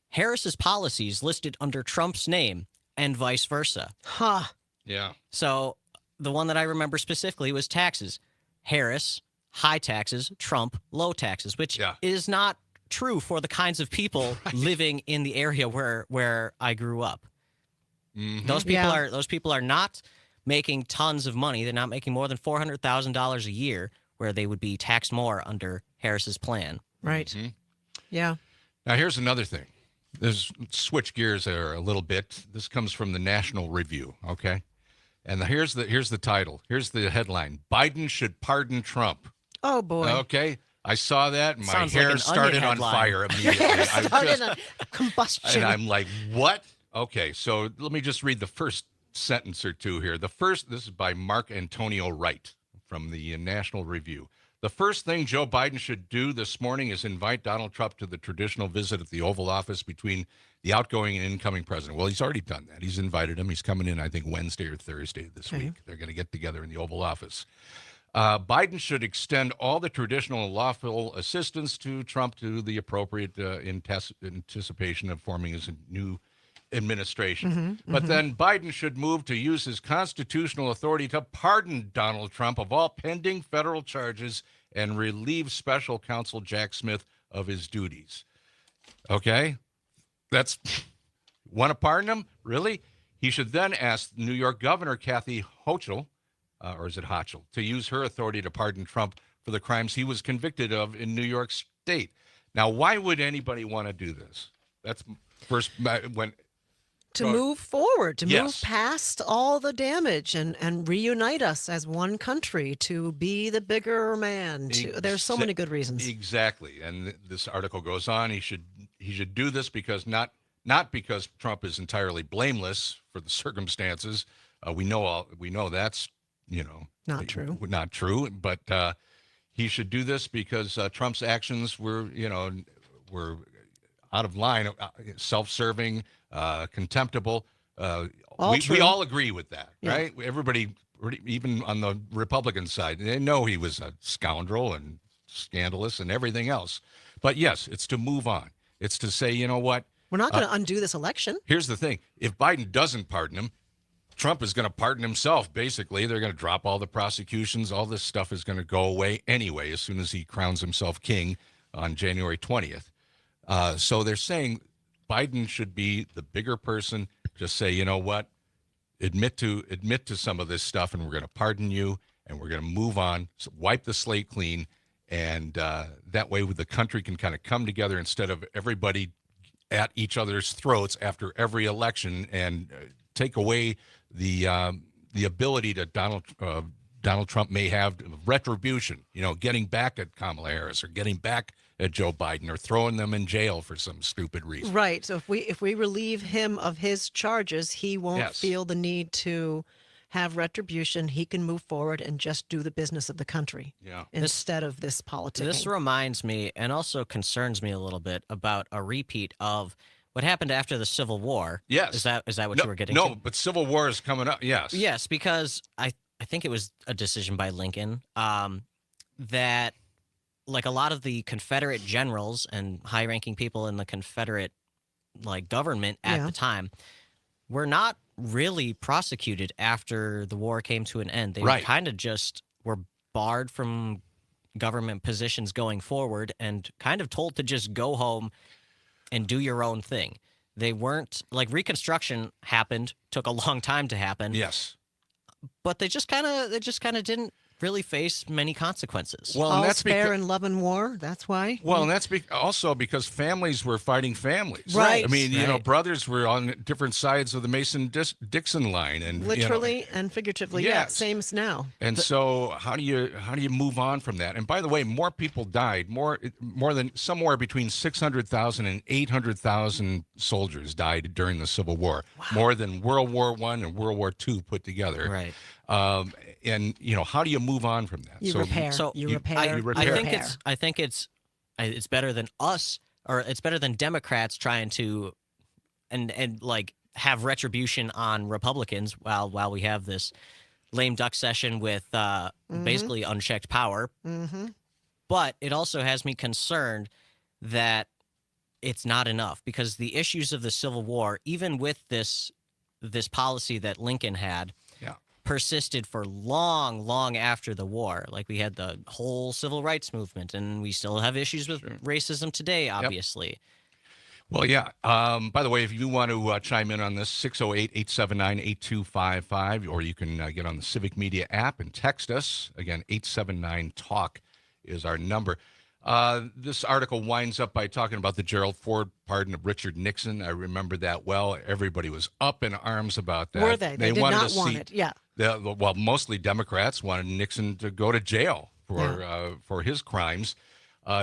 Harris's policies listed under Trump's name and vice versa. Huh. Yeah. So the one that I remember specifically was taxes. Harris, high taxes, Trump, low taxes, which is not true for the kinds of people living in the area where I grew up. Mm-hmm. Those people are not making tons of money. They're not making more than $400,000 a year, where they would be taxed more under Harris's plan. Right. Mm-hmm. Yeah. Now, here's another thing. Let's switch gears there a little bit. This comes from the National Review, okay? And here's the title. Here's the headline. Biden should pardon Trump. Oh, boy. Okay. I saw that, and my Sounds hair like an started Onion on headline. fire immediately. Started a combustion. And I'm like, what? Okay, so let me just read the first sentence or two here. This is by Mark Antonio Wright from the National Review. The first thing Joe Biden should do this morning is invite Donald Trump to the traditional visit at the Oval Office between the outgoing and incoming president. Well, he's already done that. He's invited him. He's coming in, I think, Wednesday or Thursday this week. They're going to get together in the Oval Office. Biden should extend all the traditional and lawful assistance to Trump to the appropriate anticipation of forming his new administration. But then Biden should move to use his constitutional authority to pardon Donald Trump of all pending federal charges and relieve special counsel Jack Smith of his duties. Okay? Want to pardon him? Really? He should then ask New York Governor Kathy Hochul, or is it Hochul, to use her authority to pardon Trump for the crimes he was convicted of in New York State. Now, why would anybody want to do this? That's first when... To move forward, to move Yes. past all the damage and reunite us as one country, to be the bigger man. There's so many good reasons. Exactly. And this article goes on. He should do this because not because Trump is entirely blameless for the circumstances. We know that's, Not true. Not true. But he should do this because Trump's actions were out of line, self-serving, contemptible. We all agree with that, right? Everybody, even on the Republican side, they know he was a scoundrel and scandalous and everything else. But yes, it's to move on. It's to say, you know what? We're not going to undo this election. Here's the thing. If Biden doesn't pardon him, Trump is going to pardon himself, basically. They're going to drop all the prosecutions. All this stuff is going to go away anyway as soon as he crowns himself king on January 20th. So they're saying Biden should be the bigger person. Just say, you know what? Admit to some of this stuff, and we're going to pardon you, and we're going to move on, so wipe the slate clean, and that way the country can kind of come together instead of everybody at each other's throats after every election and take away the ability that Donald Trump may have retribution, getting back at Kamala Harris or getting back at Joe Biden or throwing them in jail for some stupid reason. Right. So if we relieve him of his charges, he won't Yes. feel the need to have retribution. He can move forward and just do the business of the country instead of this politicking. This reminds me and also concerns me a little bit about a repeat of what happened after the Civil War. Yes. Is that what you were getting to? No, but Civil War is coming up. Yes. Yes, because I think it was a decision by Lincoln that, like, a lot of the Confederate generals and high-ranking people in the Confederate government at the time were not really prosecuted after the war came to an end. They kind of just were barred from government positions going forward and kind of told to just go home and do your own thing. They weren't Reconstruction happened, took a long time to happen. Yes. But they just kind of didn't really face many consequences. Well, All and that's spare in love and war. That's why. Well, and that's also because families were fighting families. Right. I mean, Right. brothers were on different sides of the Mason-Dixon line, and Literally and figuratively, Yes. same as now. And so, how do you move on from that? And by the way, more people died, more than somewhere between 600,000 and 800,000 soldiers died during the Civil War, more than World War I and World War II put together. Right. And how do you move on from that? You repair. I think it's better than us, or it's better than Democrats trying to and have retribution on Republicans while we have this lame duck session with basically unchecked power. Mm-hmm. But it also has me concerned that it's not enough, because the issues of the Civil War, even with this policy that Lincoln had, persisted for long after the war. Like, we had the whole civil rights movement, and we still have issues with racism today, obviously. Well, yeah. By the way, if you want to chime in on this, 608-879-8255, or you can get on the Civic Media app and text us. Again, 879-TALK is our number. This article winds up by talking about the Gerald Ford pardon of Richard Nixon. I remember that well. Everybody was up in arms about that. Were they? They did wanted not to want see, it. Yeah. Well, mostly Democrats wanted Nixon to go to jail for his crimes.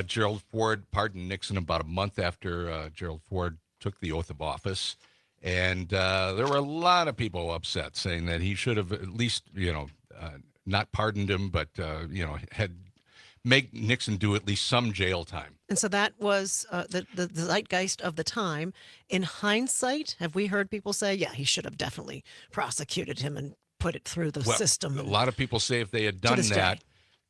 Gerald Ford pardoned Nixon about a month after Gerald Ford took the oath of office. And there were a lot of people upset, saying that he should have at least, not pardoned him, but, had make Nixon do at least some jail time. And so that was the zeitgeist of the time. In hindsight, have we heard people say, yeah, he should have definitely prosecuted him and put it through the system? A lot of people say if they had done that,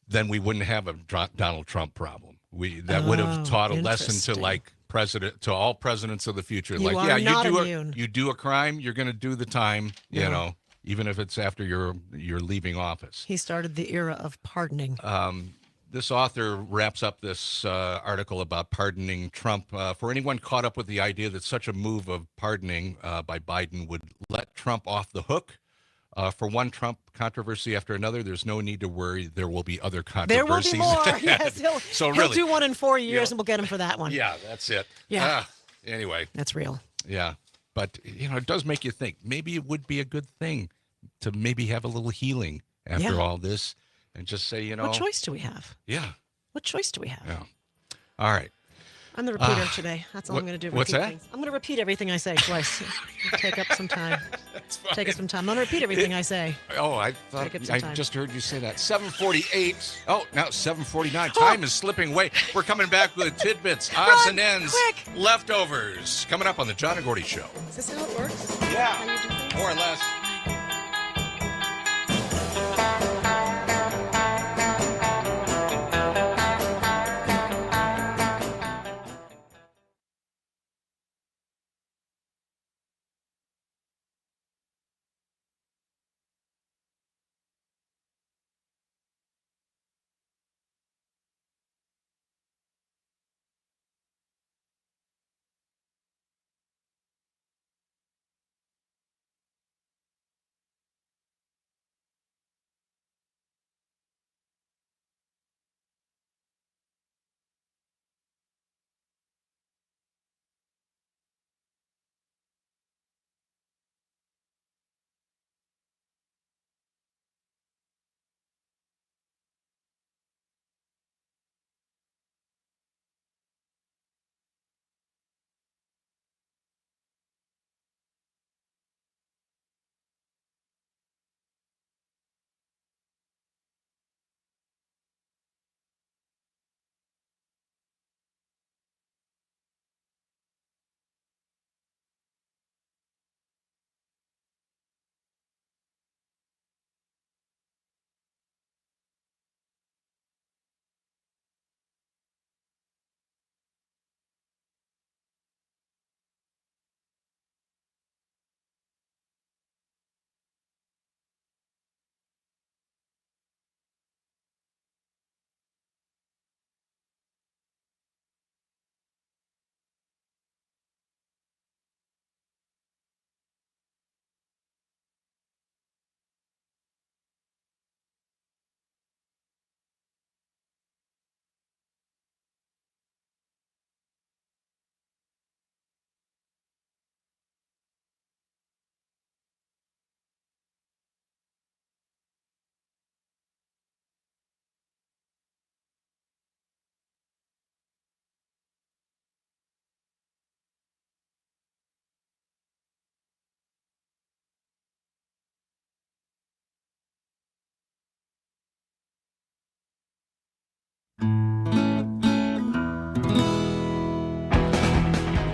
then we wouldn't have a Donald Trump problem. That would have taught a lesson to all presidents of the future. You are not immune. You do a crime, you're going to do the time, even if it's after you're leaving office. He started the era of pardoning. This author wraps up this article about pardoning Trump. For anyone caught up with the idea that such a move of pardoning by Biden would let Trump off the hook for one Trump controversy after another, there's no need to worry. There will be other controversies. There will be more. Yes, he'll do one in 4 years, and we'll get him for that one. Yeah, that's it. Yeah. Anyway. That's real. Yeah. But, it does make you think. Maybe it would be a good thing to maybe have a little healing after all this. And just say, What choice do we have? Yeah. What choice do we have? Yeah. All right. I'm the repeater today. That's all I'm going to do. What's that? Things. I'm going to repeat everything I say twice. Take up some time. Take us some time. I'm going to repeat everything I say. Oh, I thought I just heard you say that. 7:48. Oh, now 7:49. Time is slipping away. We're coming back with tidbits, odds and ends, leftovers. Coming up on the John and Gordy Show. Is this how it works? Yeah. More or less.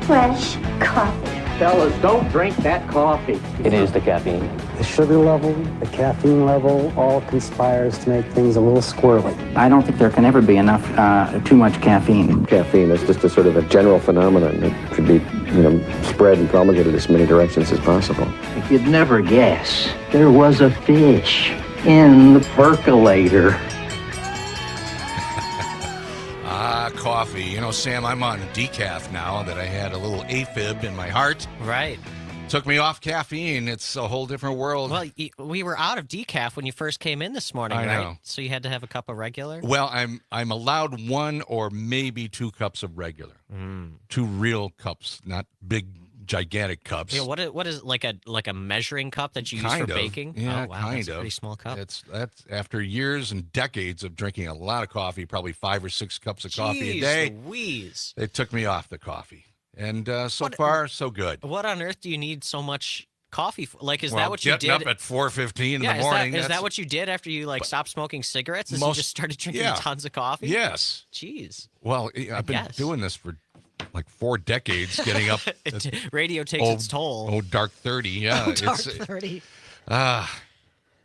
fresh coffee. Fellas, don't drink that coffee. It is the caffeine. The sugar level, the caffeine level, all conspires to make things a little squirrely. I don't think there can ever be enough, too much caffeine. Caffeine is just a sort of a general phenomenon that should be, spread and promulgated as many directions as possible. If you'd never guess, there was a fish in the percolator. Coffee. Sam, I'm on decaf now that I had a little AFib in my heart. Right. Took me off caffeine. It's a whole different world. Well, we were out of decaf when you first came in this morning, I right? know. So you had to have a cup of regular? Well, I'm allowed 1 or maybe 2 cups of regular. 2 real cups, not big, gigantic cups. Yeah, what is like a measuring cup that you use for baking? Yeah, oh, wow, kind that's of. a pretty small cup. That's after years and decades of drinking a lot of coffee, probably 5 or 6 cups of coffee a day. Louise. They took me off the coffee, and so far so good. What on earth do you need so much coffee for? Like, is Well, that what you did? getting up at 4:15 in the morning. Is that what you did after you stopped smoking cigarettes? Is you just started drinking tons of coffee? Yes. Jeez. Well, I've been doing this for like 4 decades, getting up. Radio takes its toll. Oh, dark 30, yeah. Oh, dark 30.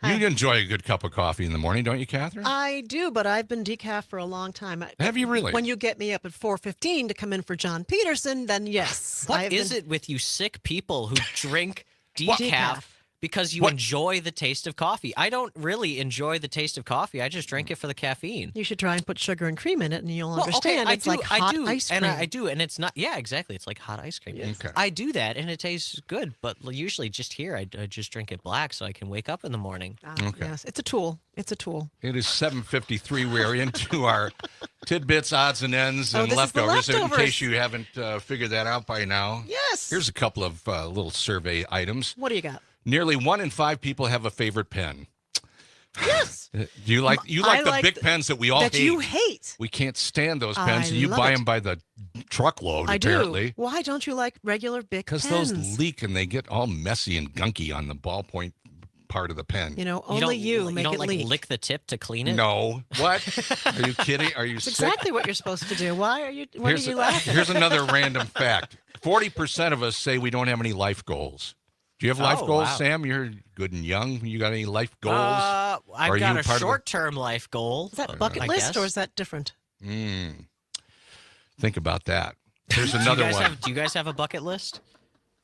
You enjoy a good cup of coffee in the morning, don't you, Catherine? I do, but I've been decaf for a long time. Have you really? When you get me up at 4:15 to come in for John Peterson, then yes. What is it with you sick people who drink decaf because you enjoy the taste of coffee? I don't really enjoy the taste of coffee. I just drink it for the caffeine. You should try and put sugar and cream in it, and you'll understand. It's like hot ice cream. And I do, and it's not. Yeah, exactly. It's like hot ice cream. Yes. Okay. I do that, and it tastes good. But usually, just here, I just drink it black so I can wake up in the morning. Okay. Yes, it's a tool. It's a tool. It is 7:53. We're into our tidbits, odds, and ends, and this is the leftovers. In leftovers. case you haven't figured that out by now. Yes. Here's a couple of little survey items. What do you got? Nearly 1 in 5 people have a favorite pen. Yes. Do you like the big pens that we all hate? That you hate. We can't stand those pens, I and you love buy it. them by the truckload, I apparently. do. Why don't you like regular big pens? Because those leak and they get all messy and gunky on the ballpoint part of the pen. Only you make don't it like leak. lick the tip to clean it. No. What? Are you kidding? Are you It's sick? exactly what you're supposed to do. Why are you laughing? Here's another random fact. 40% of us say we don't have any life goals. Do you have life goals, wow. Sam? You're good and young. You got any life goals? I've got a short-term life goal. Is that bucket list or is that different? Think about that. There's another one. Do you guys have a bucket list?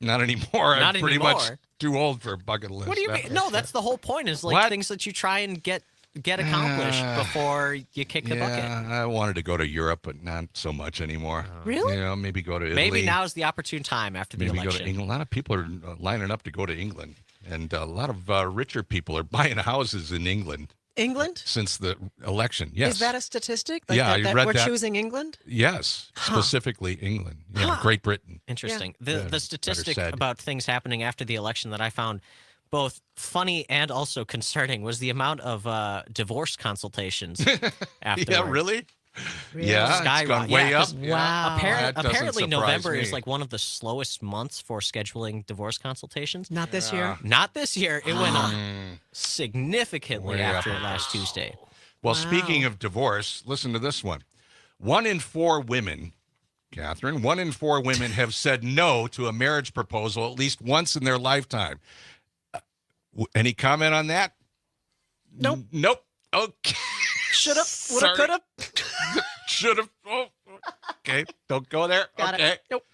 Not anymore. Not I'm pretty anymore. much too old for a bucket list. What do you mean? No, that's the whole point. Is like What? things that you try and get accomplished before you kick the bucket. I wanted to go to Europe, but not so much anymore. Really? Maybe go to Italy. Maybe now is the opportune time after the Maybe election. go to England. A lot of people are lining up to go to England, and a lot of richer people are buying houses in England. England? Since the election, yes. Is that a statistic? Yeah, I read we're that. choosing England? Yes, specifically England. Great Britain. Interesting. Yeah. The statistic said. about things happening after the election that I found both funny and also concerning was the amount of divorce consultations afterwards. Yeah, really? Really? Yeah, it's gone way up. Wow. That doesn't Apparently, surprise November me. is like one of the slowest months for scheduling divorce consultations. Not this year? Not this year. It went up significantly Way after up. last Tuesday. Well, speaking of divorce, listen to this one. 1 in 4 women, Catherine, 1 in 4 women have said no to a marriage proposal at least once in their lifetime. Any comment on that? Nope. Nope. Okay. Should have, would have, could have. Should have. Oh, okay. Don't go there. Got okay. it. Nope.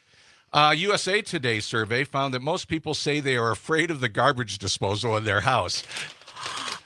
USA Today survey found that most people say they are afraid of the garbage disposal in their house.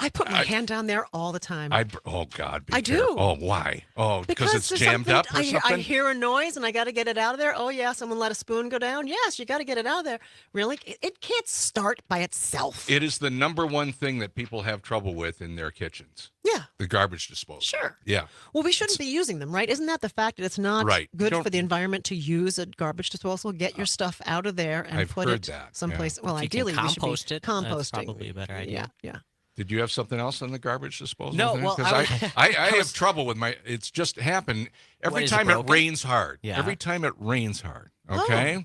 I put my hand down there all the time. Oh, God. I do. Oh, why? Oh, because it's there's jammed something- up or something? I hear a noise and I got to get it out of there. Oh, yeah, someone let a spoon go down. Yes, you got to get it out of there. Really? It can't start by itself. It is the number one thing that people have trouble with in their kitchens. Yeah. The garbage disposal. Sure. Yeah. Well, we shouldn't be using them, right? Isn't that the fact that it's not Right. good Don't- for the environment to use a garbage disposal? Get your stuff out of there and I've put heard it that, someplace. yeah. Well, If you can ideally, we should be compost it, composting. that's probably a better idea. Yeah. Did you have something else on the garbage disposal? No, thing? well, 'Cause I have trouble with my. It's just happened every is it time it broken? rains hard. Yeah. Every time it rains hard. Okay.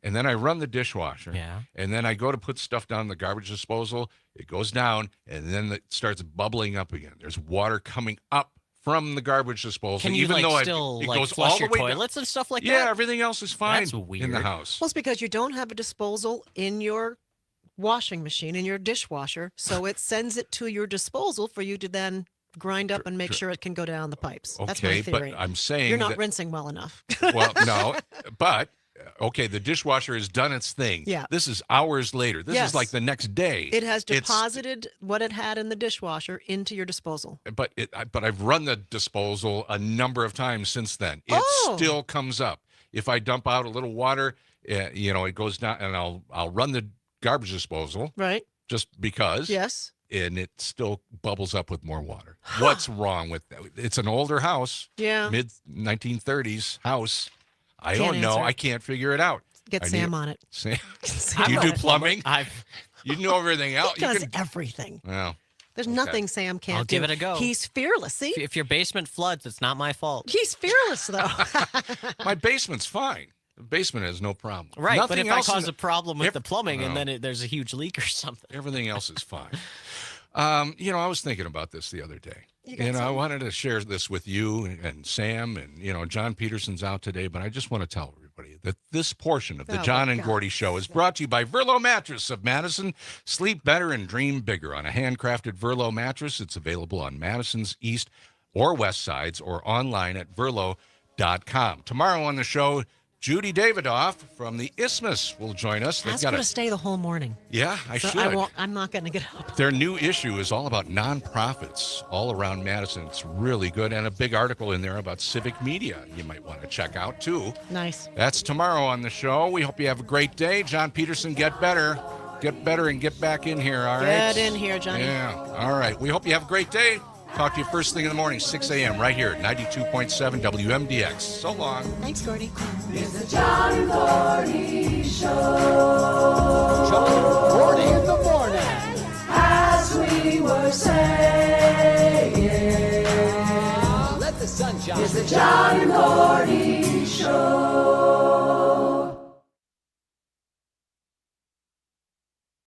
And then I run the dishwasher. Yeah. And then I go to put stuff down in the garbage disposal. It goes down, and then it starts bubbling up again. There's water coming up from the garbage disposal. Can you even like though still it like goes flush all your the way down. toilets and stuff like that? Yeah, everything else is fine That's in the weird. house. Well, it's because you don't have a disposal in your washing machine, in your dishwasher, so it sends it to your disposal for you to then grind up and make sure it can go down the pipes. That's my Okay, theory. but I'm saying you're not that- rinsing well enough. Well, no, but okay, the dishwasher has done its thing. Yeah. This is hours later. This Yes. is like the next day. It has It's- deposited what it had in the dishwasher into your disposal. but I've run the disposal a number of times since then. It still comes up. If I dump out a little water, it goes down, and I'll run the garbage disposal. Right. Just because. Yes. And it still bubbles up with more water. What's wrong with that? It's an older house. Yeah. Mid 1930s house. I Can't don't know. answer. I can't figure it out. Get I Sam need- on it. Sam, Sam you on do it. plumbing? You know everything else. He does everything. Well, There's okay. nothing Sam can't I'll do. give it a go. He's fearless. See? If your basement floods, it's not my fault. He's fearless, though. My basement's fine. The basement has no problem. Right, but Nothing if I else cause in a problem with if- the plumbing and no. then there's a huge leak or something. Everything else is fine. I was thinking about this the other day. I wanted to share this with you and Sam and, John Peterson's out today, but I just want to tell everybody that this portion of the Oh, John my and God. Gordy Show is brought to you by Verlo Mattress of Madison. Sleep better and dream bigger on a handcrafted Verlo mattress. It's available on Madison's east or west sides or online at verlo.com. Tomorrow on the show, Judy Davidoff from the Isthmus will join us. They've Ask got her to stay the whole morning. Yeah, I So should. I'm not going to get up. Their new issue is all about nonprofits all around Madison. It's really good, and a big article in there about civic media you might want to check out, too. Nice. That's tomorrow on the show. We hope you have a great day. John Peterson, get better. Get better and get back in here, all right? Get in here, Johnny. Yeah, all right. We hope you have a great day. Talk to you first thing in the morning, 6 a.m., right here at 92.7 WMDX. So long. Thanks, Gordy. It's the John and Gordy Show. John and Gordy in the morning. As we were saying, Let the sun shine. it's the John and Gordy Show.